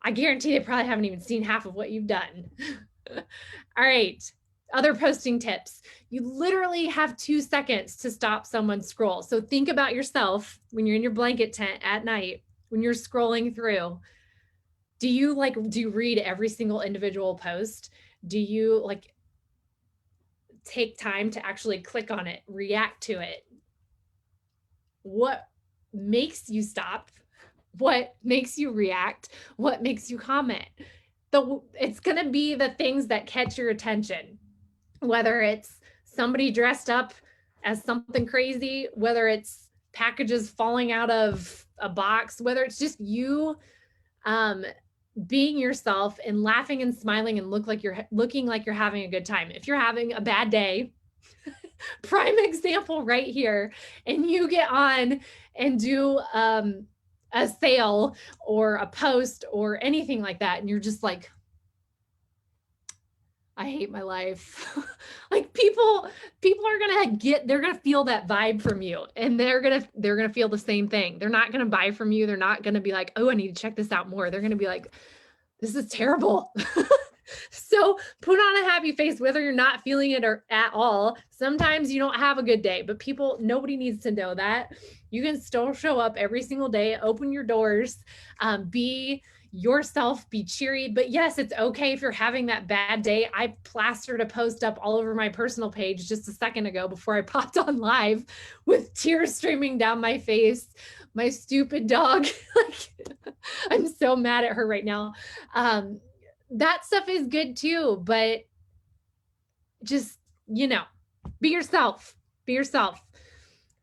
I guarantee they probably haven't even seen half of what you've done. All right. Other posting tips. You literally have 2 seconds to stop someone's scroll. So think about yourself when you're in your blanket tent at night, when you're scrolling through. Do you read every single individual post? Do you take time to actually click on it, react to it? What makes you stop? What makes you react? What makes you comment? It's going to be the things that catch your attention, whether it's somebody dressed up as something crazy, whether it's packages falling out of a box, whether it's just you being yourself and laughing and smiling and looking like you're having a good time. If you're having a bad day, prime example right here. And you get on and do a sale or a post or anything like that. And you're just like, I hate my life. Like people are going to they're going to feel that vibe from you, and they're going to feel the same thing. They're not going to buy from you. They're not going to be like, "Oh, I need to check this out more." They're going to be like, "This is terrible." So put on a happy face, whether you're not feeling it or at all. Sometimes you don't have a good day, but nobody needs to know that. You can still show up every single day, open your doors, be yourself, be cheery. But yes, it's okay if you're having that bad day. I plastered a post up all over my personal page just a second ago before I popped on live with tears streaming down my face. My stupid dog, like, I'm so mad at her right now. That stuff is good too, but just, be yourself, be yourself,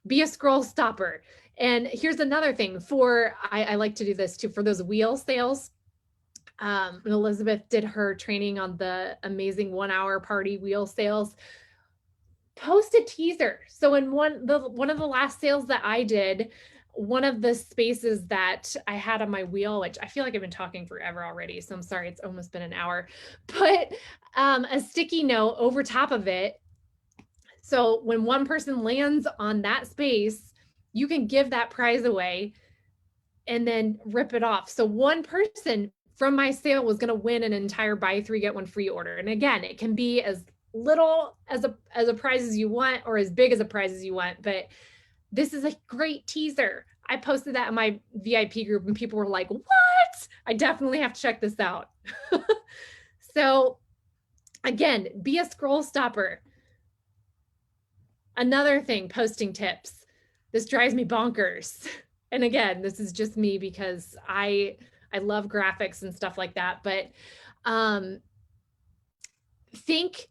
be a scroll stopper. And here's another thing I like to do this too, for those wheel sales. Elizabeth did her training on the amazing 1 hour party wheel sales. Post a teaser. So in one of the last sales that I did, one of the spaces that I had on my wheel, which I feel like I've been talking forever already, so I'm sorry, it's almost been an hour, put a sticky note over top of it. So when one person lands on that space, you can give that prize away and then rip it off. So one person from my sale was going to win an entire buy 3, get 1 free order. And again, it can be as little as a prize as you want, or as big as a prize as you want, but this is a great teaser. I posted that in my VIP group and people were like, what? I definitely have to check this out. So again, be a scroll stopper. Another thing, posting tips. This drives me bonkers. And again, this is just me because I love graphics and stuff like that, but think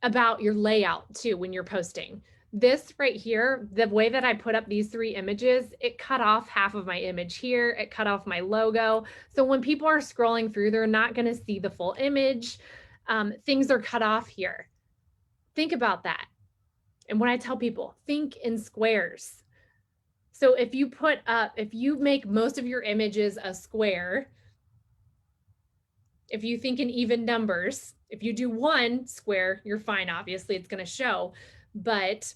about your layout too when you're posting. This right here, the way that I put up these 3 images, it cut off half of my image here. It cut off my logo. So when people are scrolling through, they're not going to see the full image. Things are cut off here. Think about that. And when I tell people, think in squares. So if you make most of your images a square, if you think in even numbers, if you do 1 square, you're fine. Obviously, it's going to show. But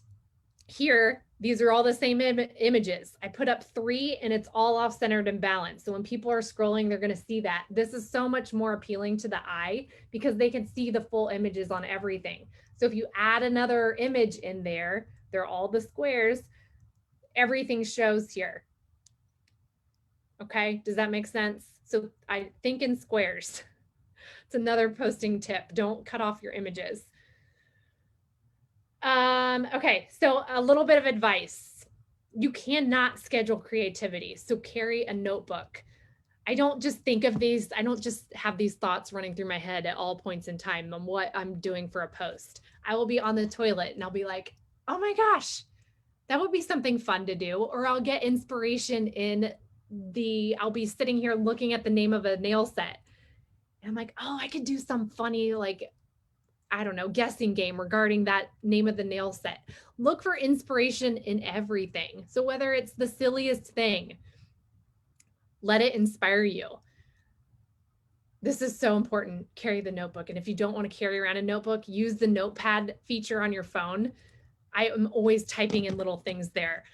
here, these are all the same images. I put up 3 and it's all off centered and balanced. So when people are scrolling, they're going to see that. This is so much more appealing to the eye because they can see the full images on everything. So if you add another image in there, they're all the squares, everything shows here. Okay, does that make sense? So I think in squares. It's another posting tip. Don't cut off your images. Okay, so a little bit of advice. You cannot schedule creativity, so carry a notebook. I don't just think of these, I don't just have these thoughts running through my head at all points in time on what I'm doing for a post. I will be on the toilet and I'll be like, oh my gosh, that would be something fun to do. Or I'll get inspiration I'll be sitting here looking at the name of a nail set. And I'm like, oh, I could do some funny, like, I don't know, guessing game regarding that name of the nail set. Look for inspiration in everything. So whether it's the silliest thing, let it inspire you. This is so important. Carry the notebook. And if you don't want to carry around a notebook, use the notepad feature on your phone. I am always typing in little things there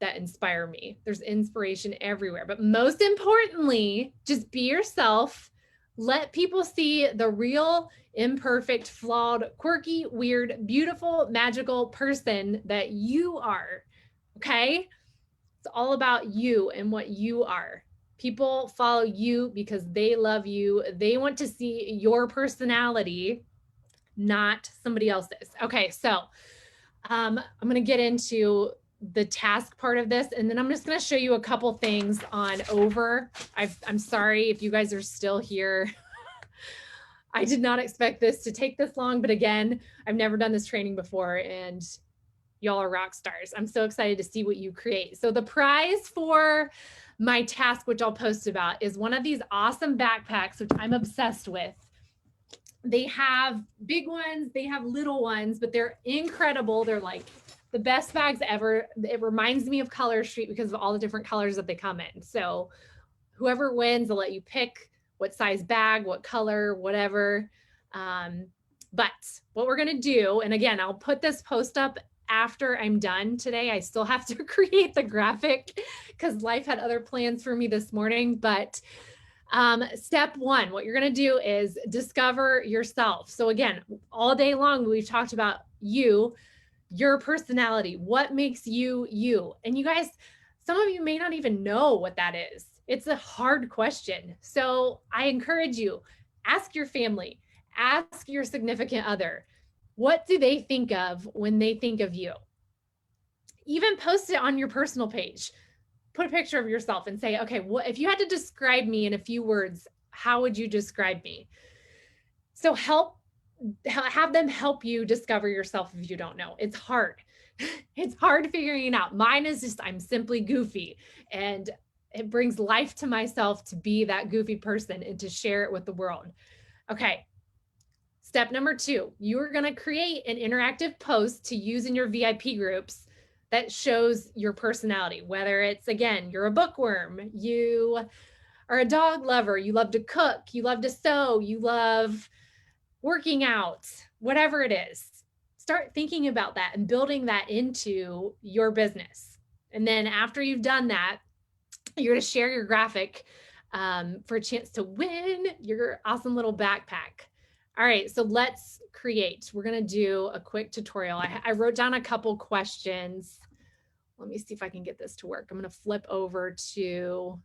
that inspire me. There's inspiration everywhere. But most importantly, just be yourself. Let people see the real, imperfect, flawed, quirky, weird, beautiful, magical person that you are. Okay? It's all about you and what you are. People follow you because they love you. They want to see your personality, not somebody else's. Okay, so I'm going to get into the task part of this, and then I'm just going to show you a couple things on Over. I'm sorry if you guys are still here. I did not expect this to take this long, but again, I've never done this training before, and y'all are rock stars. I'm so excited to see what you create. So the prize for my task, which I'll post about, is one of these awesome backpacks, which I'm obsessed with. They have big ones, they have little ones, but they're incredible. They're like the best bags ever. It reminds me of Color Street because of all the different colors that they come in. So whoever wins, they'll let you pick what size bag, what color, whatever. But what we're going to do, and again, I'll put this post up after I'm done today. I still have to create the graphic because life had other plans for me this morning. But step one, what you're going to do is discover yourself. So again, all day long, we've talked about you, your personality, what makes you, you. And you guys, some of you may not even know what that is. It's a hard question. So I encourage you, ask your family, ask your significant other, what do they think of when they think of you? Even post it on your personal page. Put a picture of yourself and say, okay, what if you had to describe me in a few words, how would you describe me? So have them help you discover yourself if you don't know. It's hard. It's hard figuring it out. Mine is just, I'm simply goofy, and it brings life to myself to be that goofy person and to share it with the world. Okay. Step number 2, you are going to create an interactive post to use in your VIP groups that shows your personality, whether it's, again, you're a bookworm, you are a dog lover, you love to cook, you love to sew, you love working out, whatever it is. Start thinking about that and building that into your business. And then after you've done that, you're going to share your graphic for a chance to win your awesome little backpack. All right, so let's create. We're going to do a quick tutorial. I wrote down a couple questions. Let me see if I can get this to work. I'm going to flip over to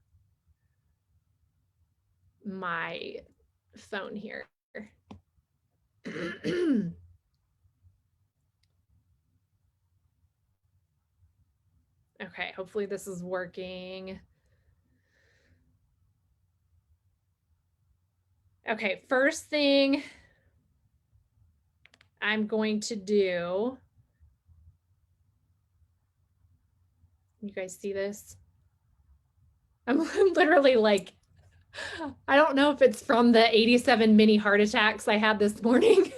my phone here. Okay, hopefully this is working. Okay, first thing I'm going to do, you guys see this? I'm literally like, I don't know if it's from the 87 mini heart attacks I had this morning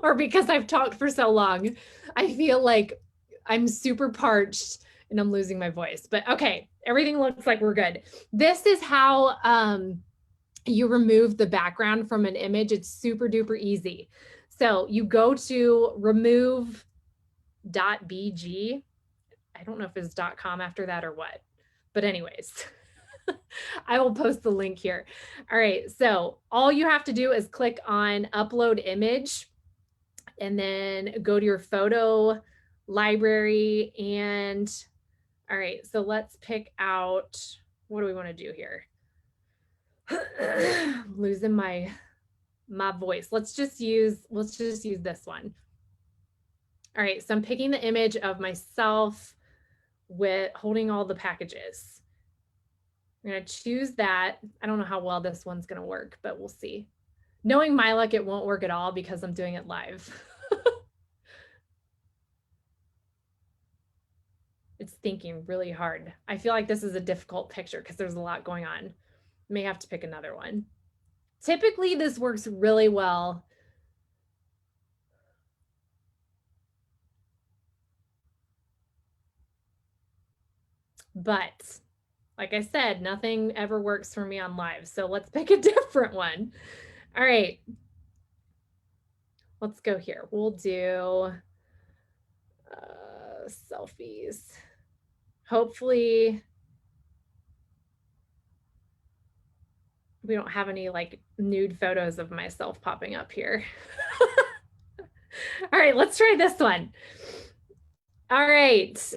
or because I've talked for so long. I feel like I'm super parched and I'm losing my voice, but okay, everything looks like we're good. This is how you remove the background from an image. It's super duper easy. So you go to remove.bg. I don't know if it's .com after that or what, but anyways, I will post the link here. All right, so all you have to do is click on upload image and then go to your photo library. And all right, so let's pick out, what do we want to do here? Losing my voice. Let's just use this one. All right, so I'm picking the image of myself with holding all the packages. I'm gonna choose that. I don't know how well this one's gonna work, but we'll see. Knowing my luck, it won't work at all because I'm doing it live. It's thinking really hard. I feel like this is a difficult picture because there's a lot going on. May have to pick another one. Typically, this works really well. But like I said, nothing ever works for me on live. So let's pick a different one. All right. Let's go here. We'll do selfies. Hopefully we don't have any like nude photos of myself popping up here. All right, let's try this one. All right.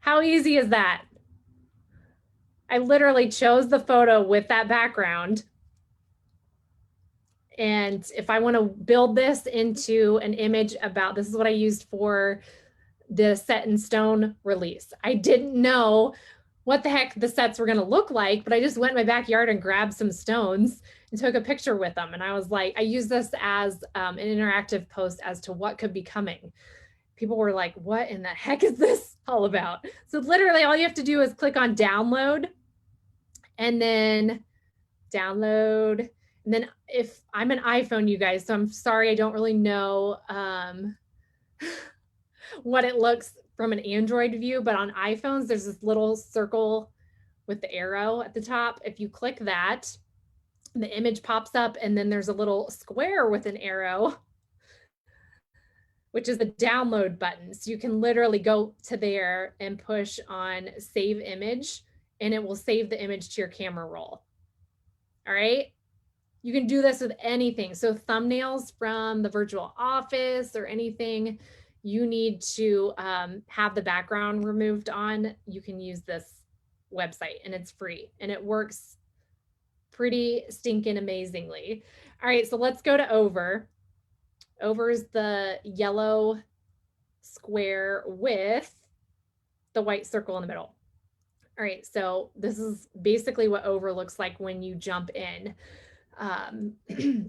How easy is that? I literally chose the photo with that background. And if I want to build this into an image about, this is what I used for the Set in Stone release. I didn't know what the heck the sets were going to look like, but I just went in my backyard and grabbed some stones and took a picture with them. And I was like, I used this as an interactive post as to what could be coming. people were like, what in the heck is this all about? So literally all you have to do is click on download and then download. And then if I'm an iPhone, you guys, so I'm sorry, I don't really know what it looks from an Android view, but on iPhones, there's this little circle with the arrow at the top. If you click that, the image pops up and then there's a little square with an arrow, which is the download button. So you can literally go to there and push on save image and it will save the image to your camera roll. All right. You can do this with anything. So thumbnails from the virtual office or anything you need to have the background removed on, you can use this website and it's free and it works pretty stinking amazingly. All right, so let's go to Over. Over is the yellow square with the white circle in the middle. All right, so this is basically what Over looks like when you jump in.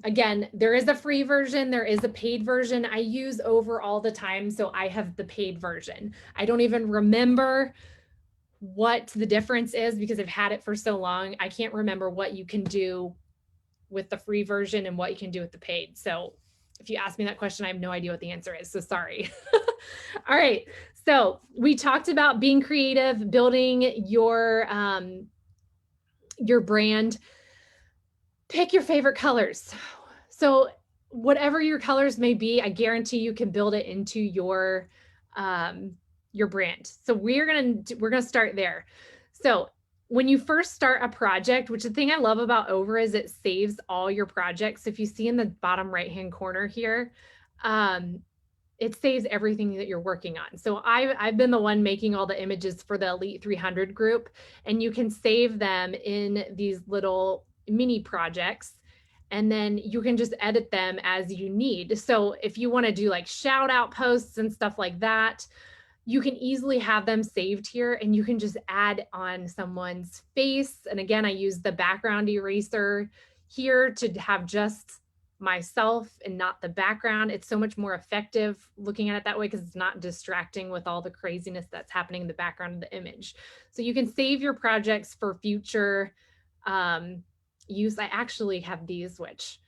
Again, there is a free version, there is a paid version. I use Over all the time, so I have the paid version. I don't even remember what the difference is because I've had it for so long. I can't remember what you can do with the free version and what you can do with the paid. So if you ask me that question, I have no idea what the answer is, so sorry. All right, so we talked about being creative, building your brand. Pick your favorite colors. So whatever your colors may be, I guarantee you can build it into your brand. So we're gonna start there. So when you first start a project, which the thing I love about Over is it saves all your projects. If you see in the bottom right-hand corner here, it saves everything that you're working on. So I've been the one making all the images for the Elite 300 group, and you can save them in these little mini projects, and then you can just edit them as you need. So if you want to do like shout out posts and stuff like that, you can easily have them saved here and you can just add on someone's face. And again, I use the background eraser here to have just myself and not the background. It's so much more effective looking at it that way because it's not distracting with all the craziness that's happening in the background of the image. So you can save your projects for future use. I actually have these, which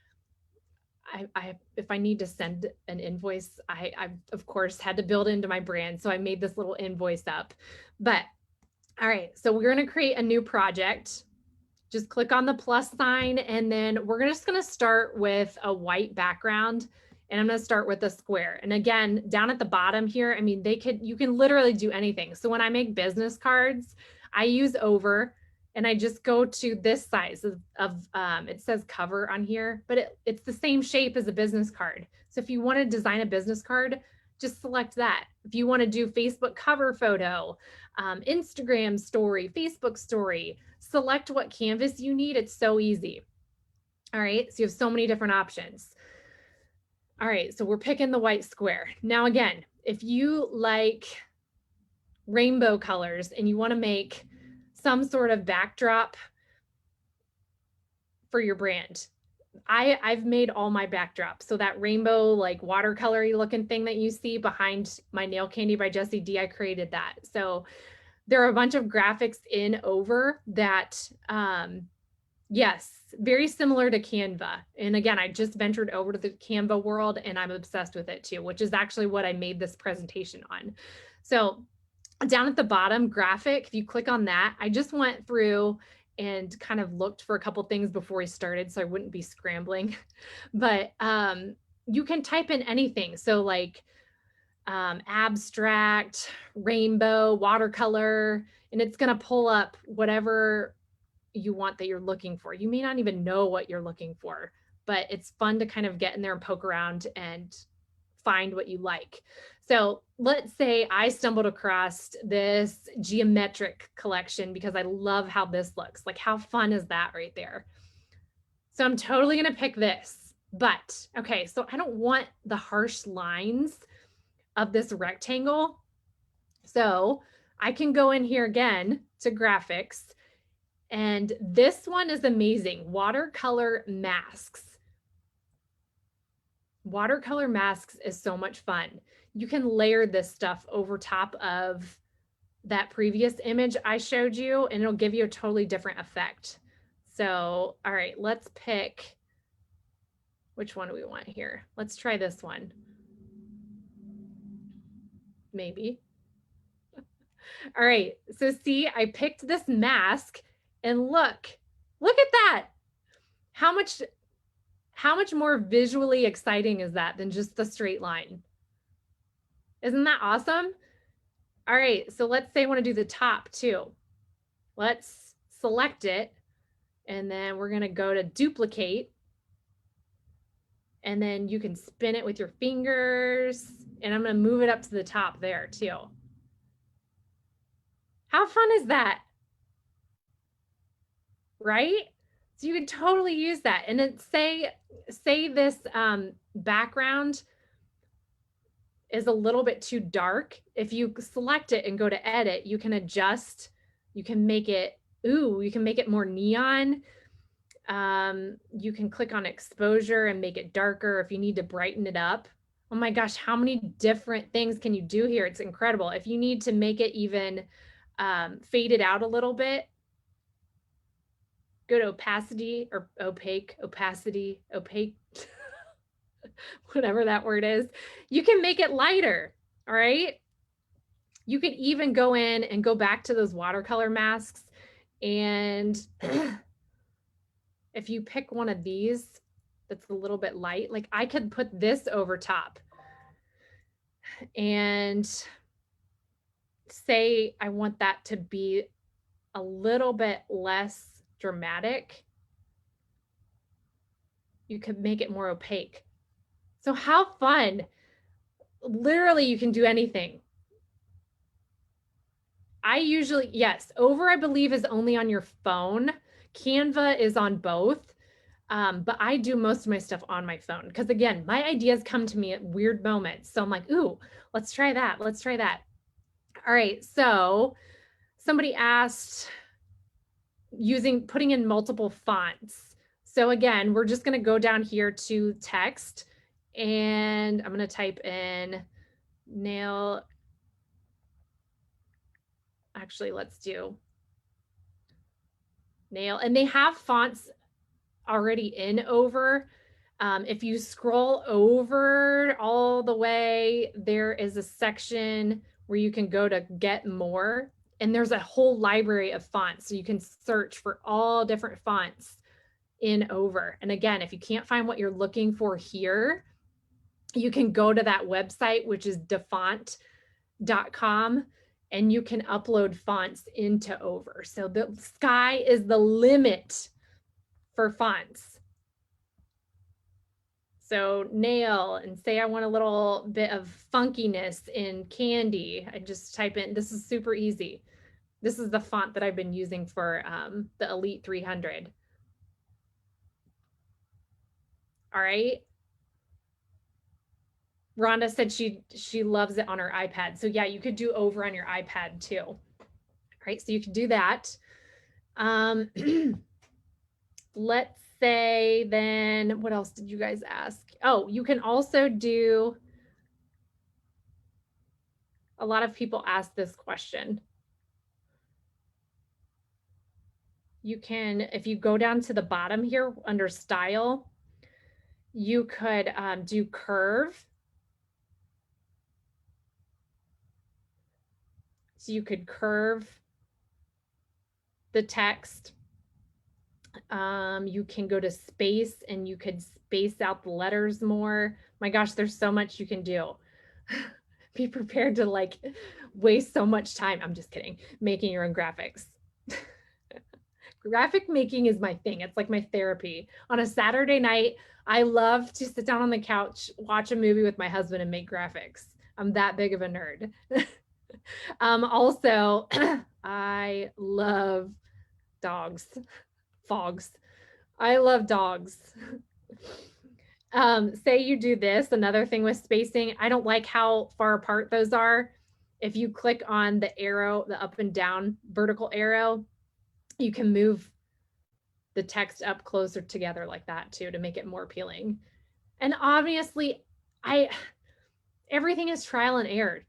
I if I need to send an invoice, I of course had to build into my brand. So I made this little invoice up. But all right, so we're going to create a new project. Just click on the plus sign, and then we're just going to start with a white background, and I'm going to start with a square. And again, down at the bottom here, I mean, you can literally do anything. So when I make business cards, I use Over. And I just go to this size of it says cover on here, but it's the same shape as a business card. So if you want to design a business card, just select that. If you want to do Facebook cover photo, Instagram story, Facebook story, select what canvas you need. It's so easy. All right, so you have so many different options. All right, so we're picking the white square. Now again, if you like rainbow colors and you want to make some sort of backdrop for your brand, I've made all my backdrops. So that rainbow, like watercolory looking thing that you see behind my Nail Candy by Jessie D, I created that. So there are a bunch of graphics in Over that, yes, very similar to Canva. And again, I just ventured over to the Canva world and I'm obsessed with it too, which is actually what I made this presentation on. So down at the bottom, graphic, if you click on that, I just went through and kind of looked for a couple things before we started so I wouldn't be scrambling. But you can type in anything. So like abstract, rainbow, watercolor, and it's going to pull up whatever you want that you're looking for. You may not even know what you're looking for, but it's fun to kind of get in there and poke around and find what you like. So let's say I stumbled across this geometric collection because I love how this looks. Like, how fun is that right there? So I'm totally going to pick this. But okay, so I don't want the harsh lines of this rectangle. So I can go in here again to graphics, and this one is amazing. Watercolor masks. Watercolor masks is so much fun. you can layer this stuff over top of that previous image I showed you, and it'll give you a totally different effect. So, all right, let's pick, which one do we want here? Let's try this one. Maybe. All right, so see, I picked this mask, and look at that. How much more visually exciting is that than just the straight line? Isn't that awesome? All right, so let's say I want to do the top too. Let's select it, and then we're going to go to duplicate, and then you can spin it with your fingers, and I'm going to move it up to the top there too. How fun is that? Right? So you could totally use that. And then say this background is a little bit too dark. If you select it and go to edit, you can adjust, you can make it, you can make it more neon. You can click on exposure and make it darker if you need to brighten it up. Oh my gosh, how many different things can you do here? It's incredible. If you need to make it even fade it out a little bit, go to opacity or opaque, whatever that word is. You can make it lighter, all right? You could even go in and go back to those watercolor masks, and if you pick one of these that's a little bit light, like I could put this over top and say I want that to be a little bit less dramatic. You could make it more opaque. So how fun. Literally, you can do anything. I usually, yes, Over, I believe, is only on your phone. Canva is on both. But I do most of my stuff on my phone because, again, my ideas come to me at weird moments. So I'm like, ooh, let's try that. Let's try that. All right. So somebody asked putting in multiple fonts. So again, we're just going to go down here to text, and I'm going to type in nail. Actually, let's do nail. And they have fonts already in Over. If you scroll over all the way, there is a section where you can go to get more, and there's a whole library of fonts. So you can search for all different fonts in Over. And again, if you can't find what you're looking for here, you can go to that website, which is dafont.com, and you can upload fonts into Over. So the sky is the limit for fonts. So nail, and say I want a little bit of funkiness in candy. I just type in, this is super easy. This is the font that I've been using for the Elite 300. All right. Rhonda said she loves it on her iPad. So yeah, you could do Over on your iPad too. All right, so you can do that. Let's say then, what else did you guys ask? Oh, you can also do, a lot of people ask this question. You can, if you go down to the bottom here under style, you could do curve. So you could curve the text. You can go to space, and you could space out the letters more. My gosh, there's so much you can do. Be prepared to like waste so much time. I'm just kidding. Making your own graphics. Graphic making is my thing. It's like my therapy. On a Saturday night, I love to sit down on the couch, watch a movie with my husband, and make graphics. I'm that big of a nerd. Also, I love dogs. Fogs. I love dogs. Say you do this, another thing with spacing, I don't like how far apart those are. If you click on the arrow, the up and down vertical arrow, you can move the text up closer together like that too, to make it more appealing. And obviously, Everything is trial and error.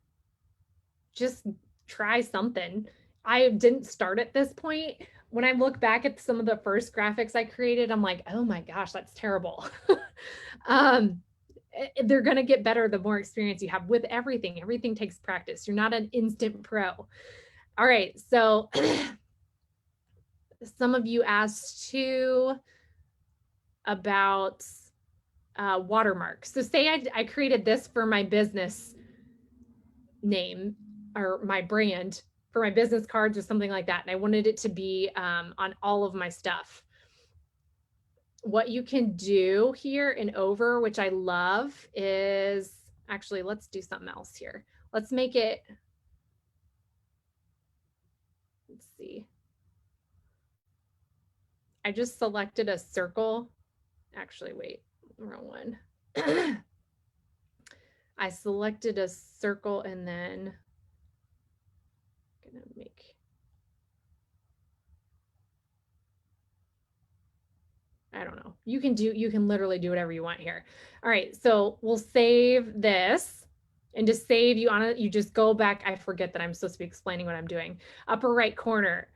Just try something. I didn't start at this point. When I look back at some of the first graphics I created, I'm like, oh my gosh, that's terrible. They're going to get better the more experience you have with everything. Everything takes practice. You're not an instant pro. All right. So some of you asked too about watermarks. So say I created this for my business name or my brand for my business cards or something like that. And I wanted it to be on all of my stuff. What you can do here in Over, which I love, is actually, let's do something else here. Let's make it, let's see. I just selected a circle. Actually, wait, wrong one. I selected a circle and then I'm gonna make, I don't know. You can literally do whatever you want here. All right, so we'll save this. And to save, you just go back. I forget that I'm supposed to be explaining what I'm doing. Upper right corner,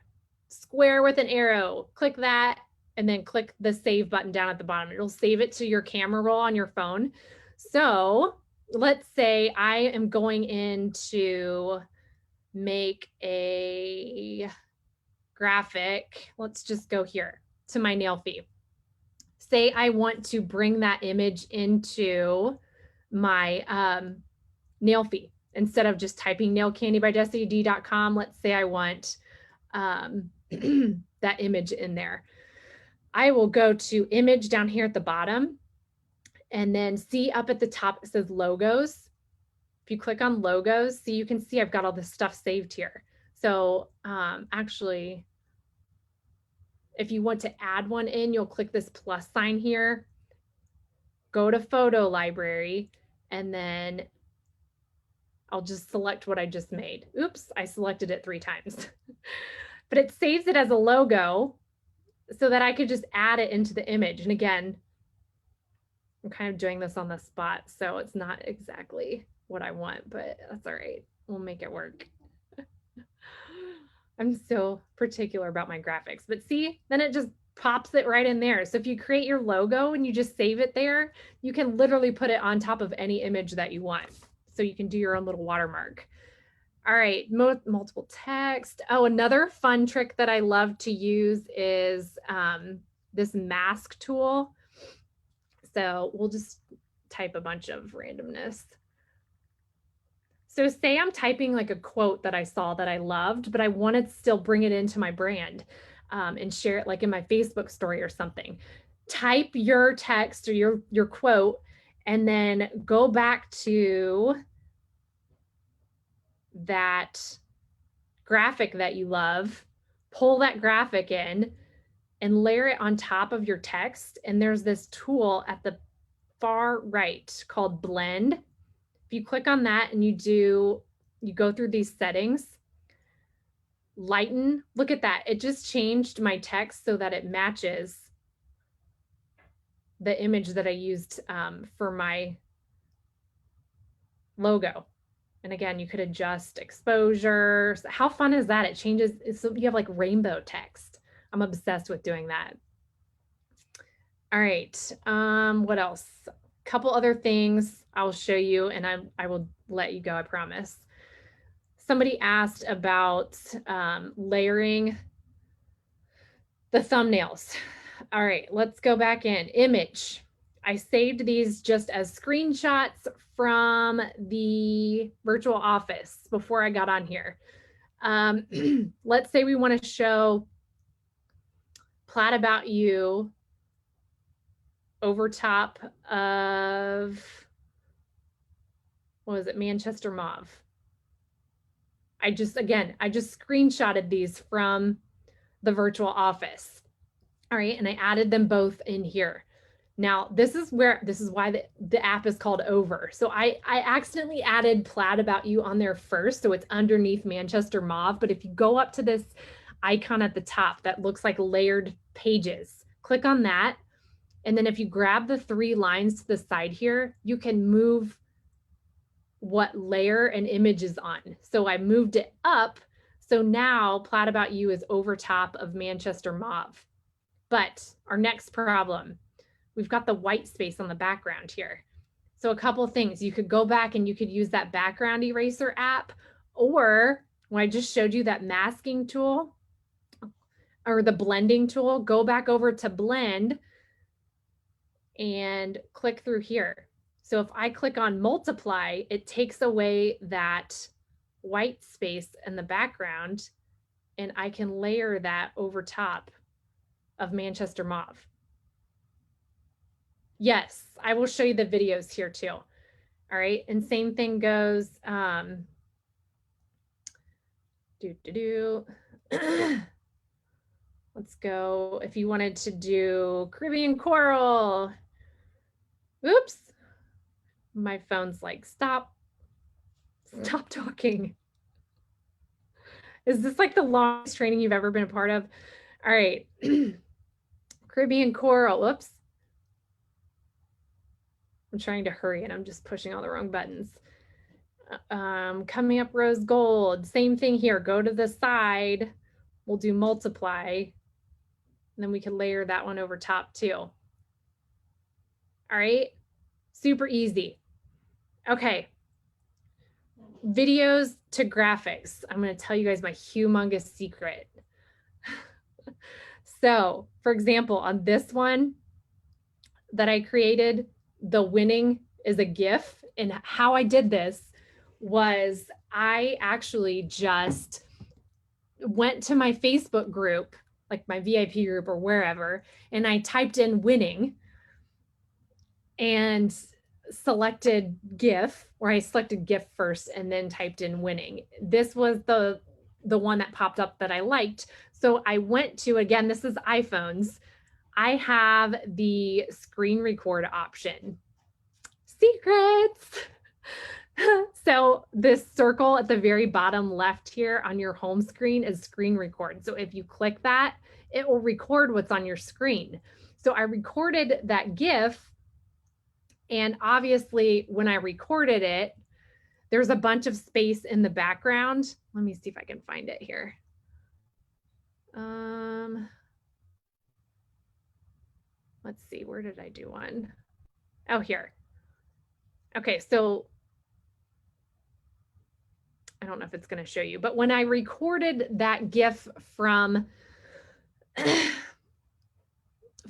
square with an arrow, click that, and then click the save button down at the bottom. It'll save it to your camera roll on your phone. So let's say I am going in to make a graphic. Let's just go here to my nail fee. Say I want to bring that image into my nail fee. Instead of just typing nailcandybyjessied.com, let's say I want that image in there. I will go to image down here at the bottom and then see up at the top, it says logos. If you click on logos, see, you can see I've got all this stuff saved here. So actually, if you want to add one in, you'll click this plus sign here, go to photo library, and then I'll just select what I just made. Oops, I selected it 3 times. But it saves it as a logo so that I could just add it into the image. And again, I'm kind of doing this on the spot, so it's not exactly what I want, but that's all right. We'll make it work. I'm so particular about my graphics, but see, then it just pops it right in there. So if you create your logo and you just save it there, you can literally put it on top of any image that you want. So you can do your own little watermark. All right, multiple text. Oh, another fun trick that I love to use is this mask tool. So we'll just type a bunch of randomness. So say I'm typing like a quote that I saw that I loved, but I want to still bring it into my brand and share it like in my Facebook story or something. Type your text or your quote and then go back to that graphic that you love, pull that graphic in and layer it on top of your text. And there's this tool at the far right called Blend. If you click on that and you go through these settings, lighten, look at that. It just changed my text so that it matches the image that I used for my logo. And again, you could adjust exposure. So how fun is that? It changes, so you have like rainbow text. I'm obsessed with doing that. All right, what else? A couple other things I'll show you and I will let you go, I promise. Somebody asked about layering the thumbnails. All right, let's go back in. Image. I saved these just as screenshots from the virtual office before I got on here. Let's say we want to show Plaid About You over top of, what was it, Manchester Mauve. I just screenshotted these from the virtual office. All right, and I added them both in here. Now, this is why the app is called Over. So I accidentally added Plaid About You on there first, so it's underneath Manchester Mauve. But if you go up to this icon at the top that looks like layered pages, click on that. And then if you grab the 3 lines to the side here, you can move what layer an image is on. So I moved it up. So now Plaid About You is over top of Manchester Mauve. But our next problem, we've got the white space on the background here. So a couple of things, you could go back and you could use that background eraser app, or when I just showed you that masking tool or the blending tool, go back over to blend and click through here. So if I click on multiply, it takes away that white space in the background, and I can layer that over top of Manchester Mauve. Yes, I will show you the videos here too. All right, and same thing goes, let's go, if you wanted to do Caribbean coral. Oops, my phone's like, stop talking. Is this like the longest training you've ever been a part of? All right, Caribbean coral, whoops. I'm trying to hurry and I'm just pushing all the wrong buttons. Coming up rose gold, same thing here, go to the side, we'll do multiply, and then we can layer that one over top too. All right, super easy. Okay, videos to graphics. I'm going to tell you guys my humongous secret. So for example, on this one that I created, the winning is a GIF, and how I did this was I actually just went to my Facebook group, like my VIP group or wherever, and I typed in winning and selected GIF, or I selected GIF first and then typed in winning. This was the one that popped up that I liked. So I went to, again, this is iPhones. I have the screen record option. Secrets. So this circle at the very bottom left here on your home screen is screen record. So if you click that, it will record what's on your screen. So I recorded that GIF, and obviously when I recorded it, there's a bunch of space in the background. Let me see if I can find it here. Let's see, where did I do one? Oh, here. Okay, so I don't know if it's going to show you, but when I recorded that GIF from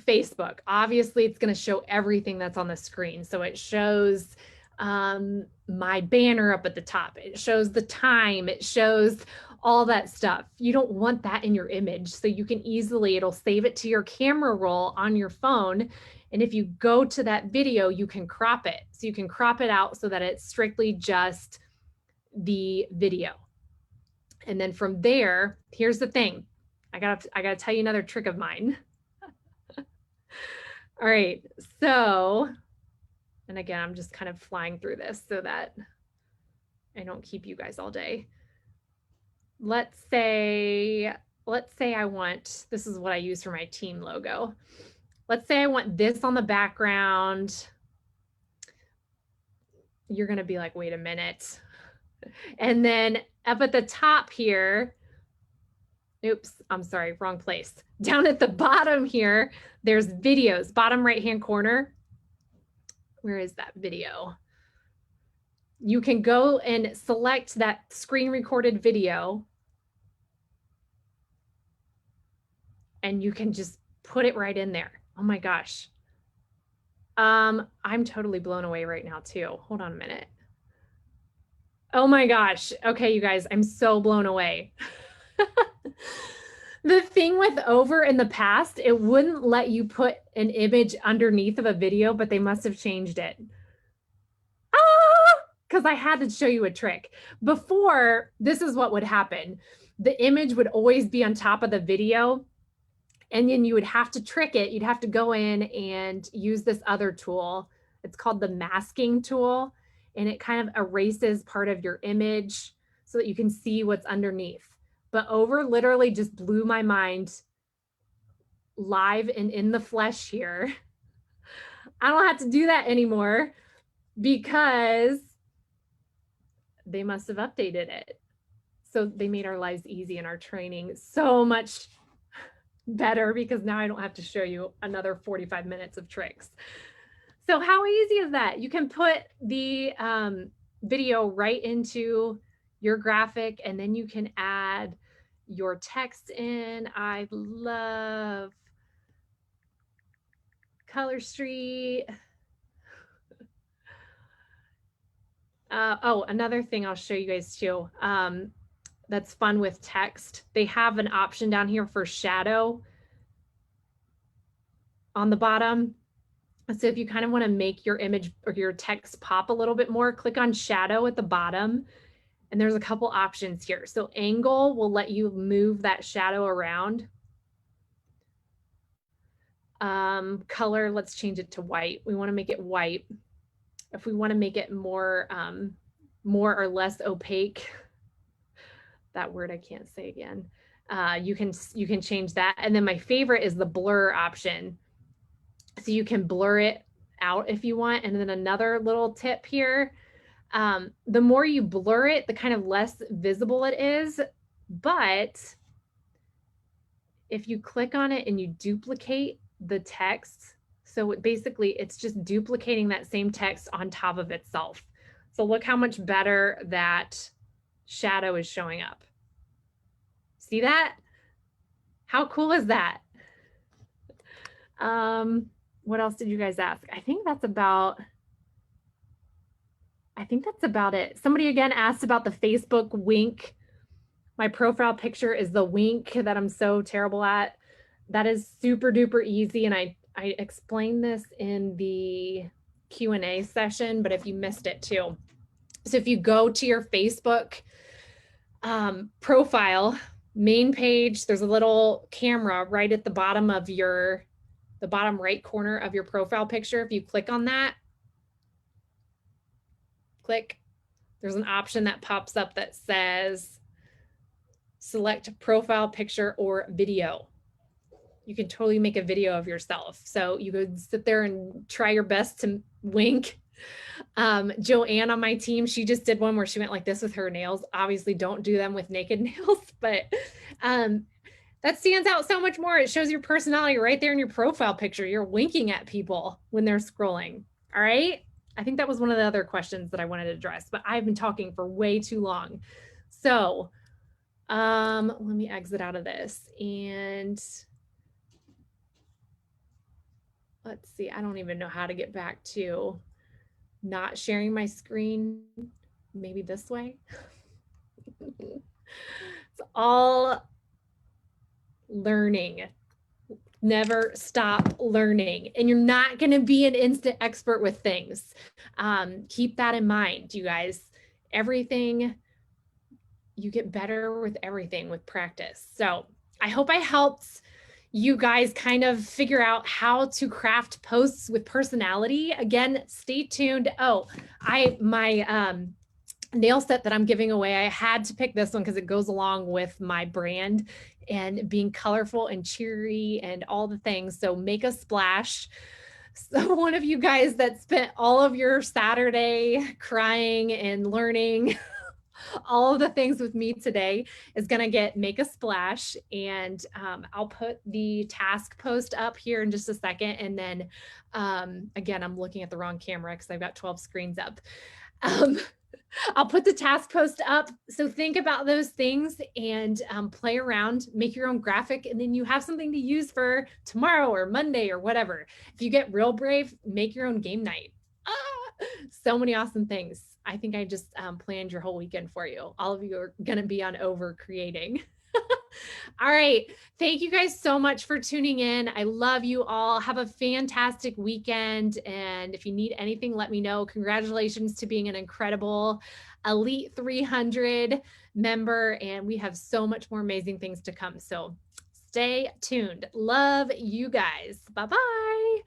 Facebook, obviously it's going to show everything that's on the screen. So it shows my banner up at the top. It shows the time. It shows all that stuff. You don't want that in your image. So you can easily, it'll save it to your camera roll on your phone. And if you go to that video, you can crop it. So you can crop it out so that it's strictly just the video. And then from there, here's the thing. I gotta tell you another trick of mine. All right, so, and again, I'm just kind of flying through this so that I don't keep you guys all day. Let's say I want, this is what I use for my team logo. Let's say I want this on the background. You're gonna be like, wait a minute. And then up at the top here, oops, I'm sorry, wrong place. Down at the bottom here, there's videos, bottom right-hand corner. Where is that video? You can go and select that screen recorded video, and you can just put it right in there. Oh my gosh. I'm totally blown away right now too. Hold on a minute. Oh my gosh. Okay, you guys, I'm so blown away. The thing with Over in the past, it wouldn't let you put an image underneath of a video, but they must have changed it. Because I had to show you a trick. Before, this is what would happen. The image would always be on top of the video, and then you would have to trick it. You'd have to go in and use this other tool. It's called the masking tool, and it kind of erases part of your image so that you can see what's underneath. But Over literally just blew my mind live and in the flesh here. I don't have to do that anymore because they must have updated it. So they made our lives easy and our training so much better because now I don't have to show you another 45 minutes of tricks. So how easy is that? You can put the video right into your graphic and then you can add your text in. I love Color Street. Oh, another thing I'll show you guys too. That's fun with text. They have an option down here for shadow on the bottom. So if you kind of want to make your image or your text pop a little bit more, click on shadow at the bottom. And there's a couple options here. So angle will let you move that shadow around. Color, let's change it to white. We want to make it white. If we want to make it more or less opaque, that word I can't say again. You can change that. And then my favorite is the blur option. So you can blur it out if you want. And then another little tip here, the more you blur it, the kind of less visible it is. But if you click on it and you duplicate the text, so basically it's just duplicating that same text on top of itself. So look how much better that shadow is showing up. See that? How cool is that? What else did you guys ask? I think that's about it. Somebody again asked about the Facebook wink. My profile picture is the wink that I'm so terrible at. That is super duper easy. And I explained this in the Q&A session, but if you missed it too. So if you go to your Facebook profile, main page, there's a little camera right at the bottom of the bottom right corner of your profile picture. If you click on that, click, there's an option that pops up that says select profile picture or video. You can totally make a video of yourself. So you could sit there and try your best to wink. Joanne on my team, she just did one where she went like this with her nails. Obviously don't do them with naked nails, but that stands out so much more. It shows your personality right there in your profile picture. You're winking at people when they're scrolling. All right. I think that was one of the other questions that I wanted to address, but I've been talking for way too long. So let me exit out of this and let's see. I don't even know how to get back to not sharing my screen. Maybe this way. It's all learning. Never stop learning. And you're not going to be an instant expert with things. Keep that in mind, you guys. Everything, you get better with everything with practice. So I hope I helped you guys kind of figure out how to craft posts with personality. Again, stay tuned. Oh, my nail set that I'm giving away, I had to pick this one because it goes along with my brand and being colorful and cheery and all the things. So Make a Splash. So one of you guys that spent all of your Saturday crying and learning all of the things with me today is going to get Make a Splash. And I'll put the task post up here in just a second. And then again, I'm looking at the wrong camera because I've got 12 screens up. I'll put the task post up. So think about those things and play around, make your own graphic, and then you have something to use for tomorrow or Monday or whatever. If you get real brave, make your own game night. So many awesome things. I think I just planned your whole weekend for you. All of you are going to be on over creating. All right. Thank you guys so much for tuning in. I love you all. Have a fantastic weekend. And if you need anything, let me know. Congratulations to being an incredible Elite 300 member. And we have so much more amazing things to come. So stay tuned. Love you guys. Bye-bye.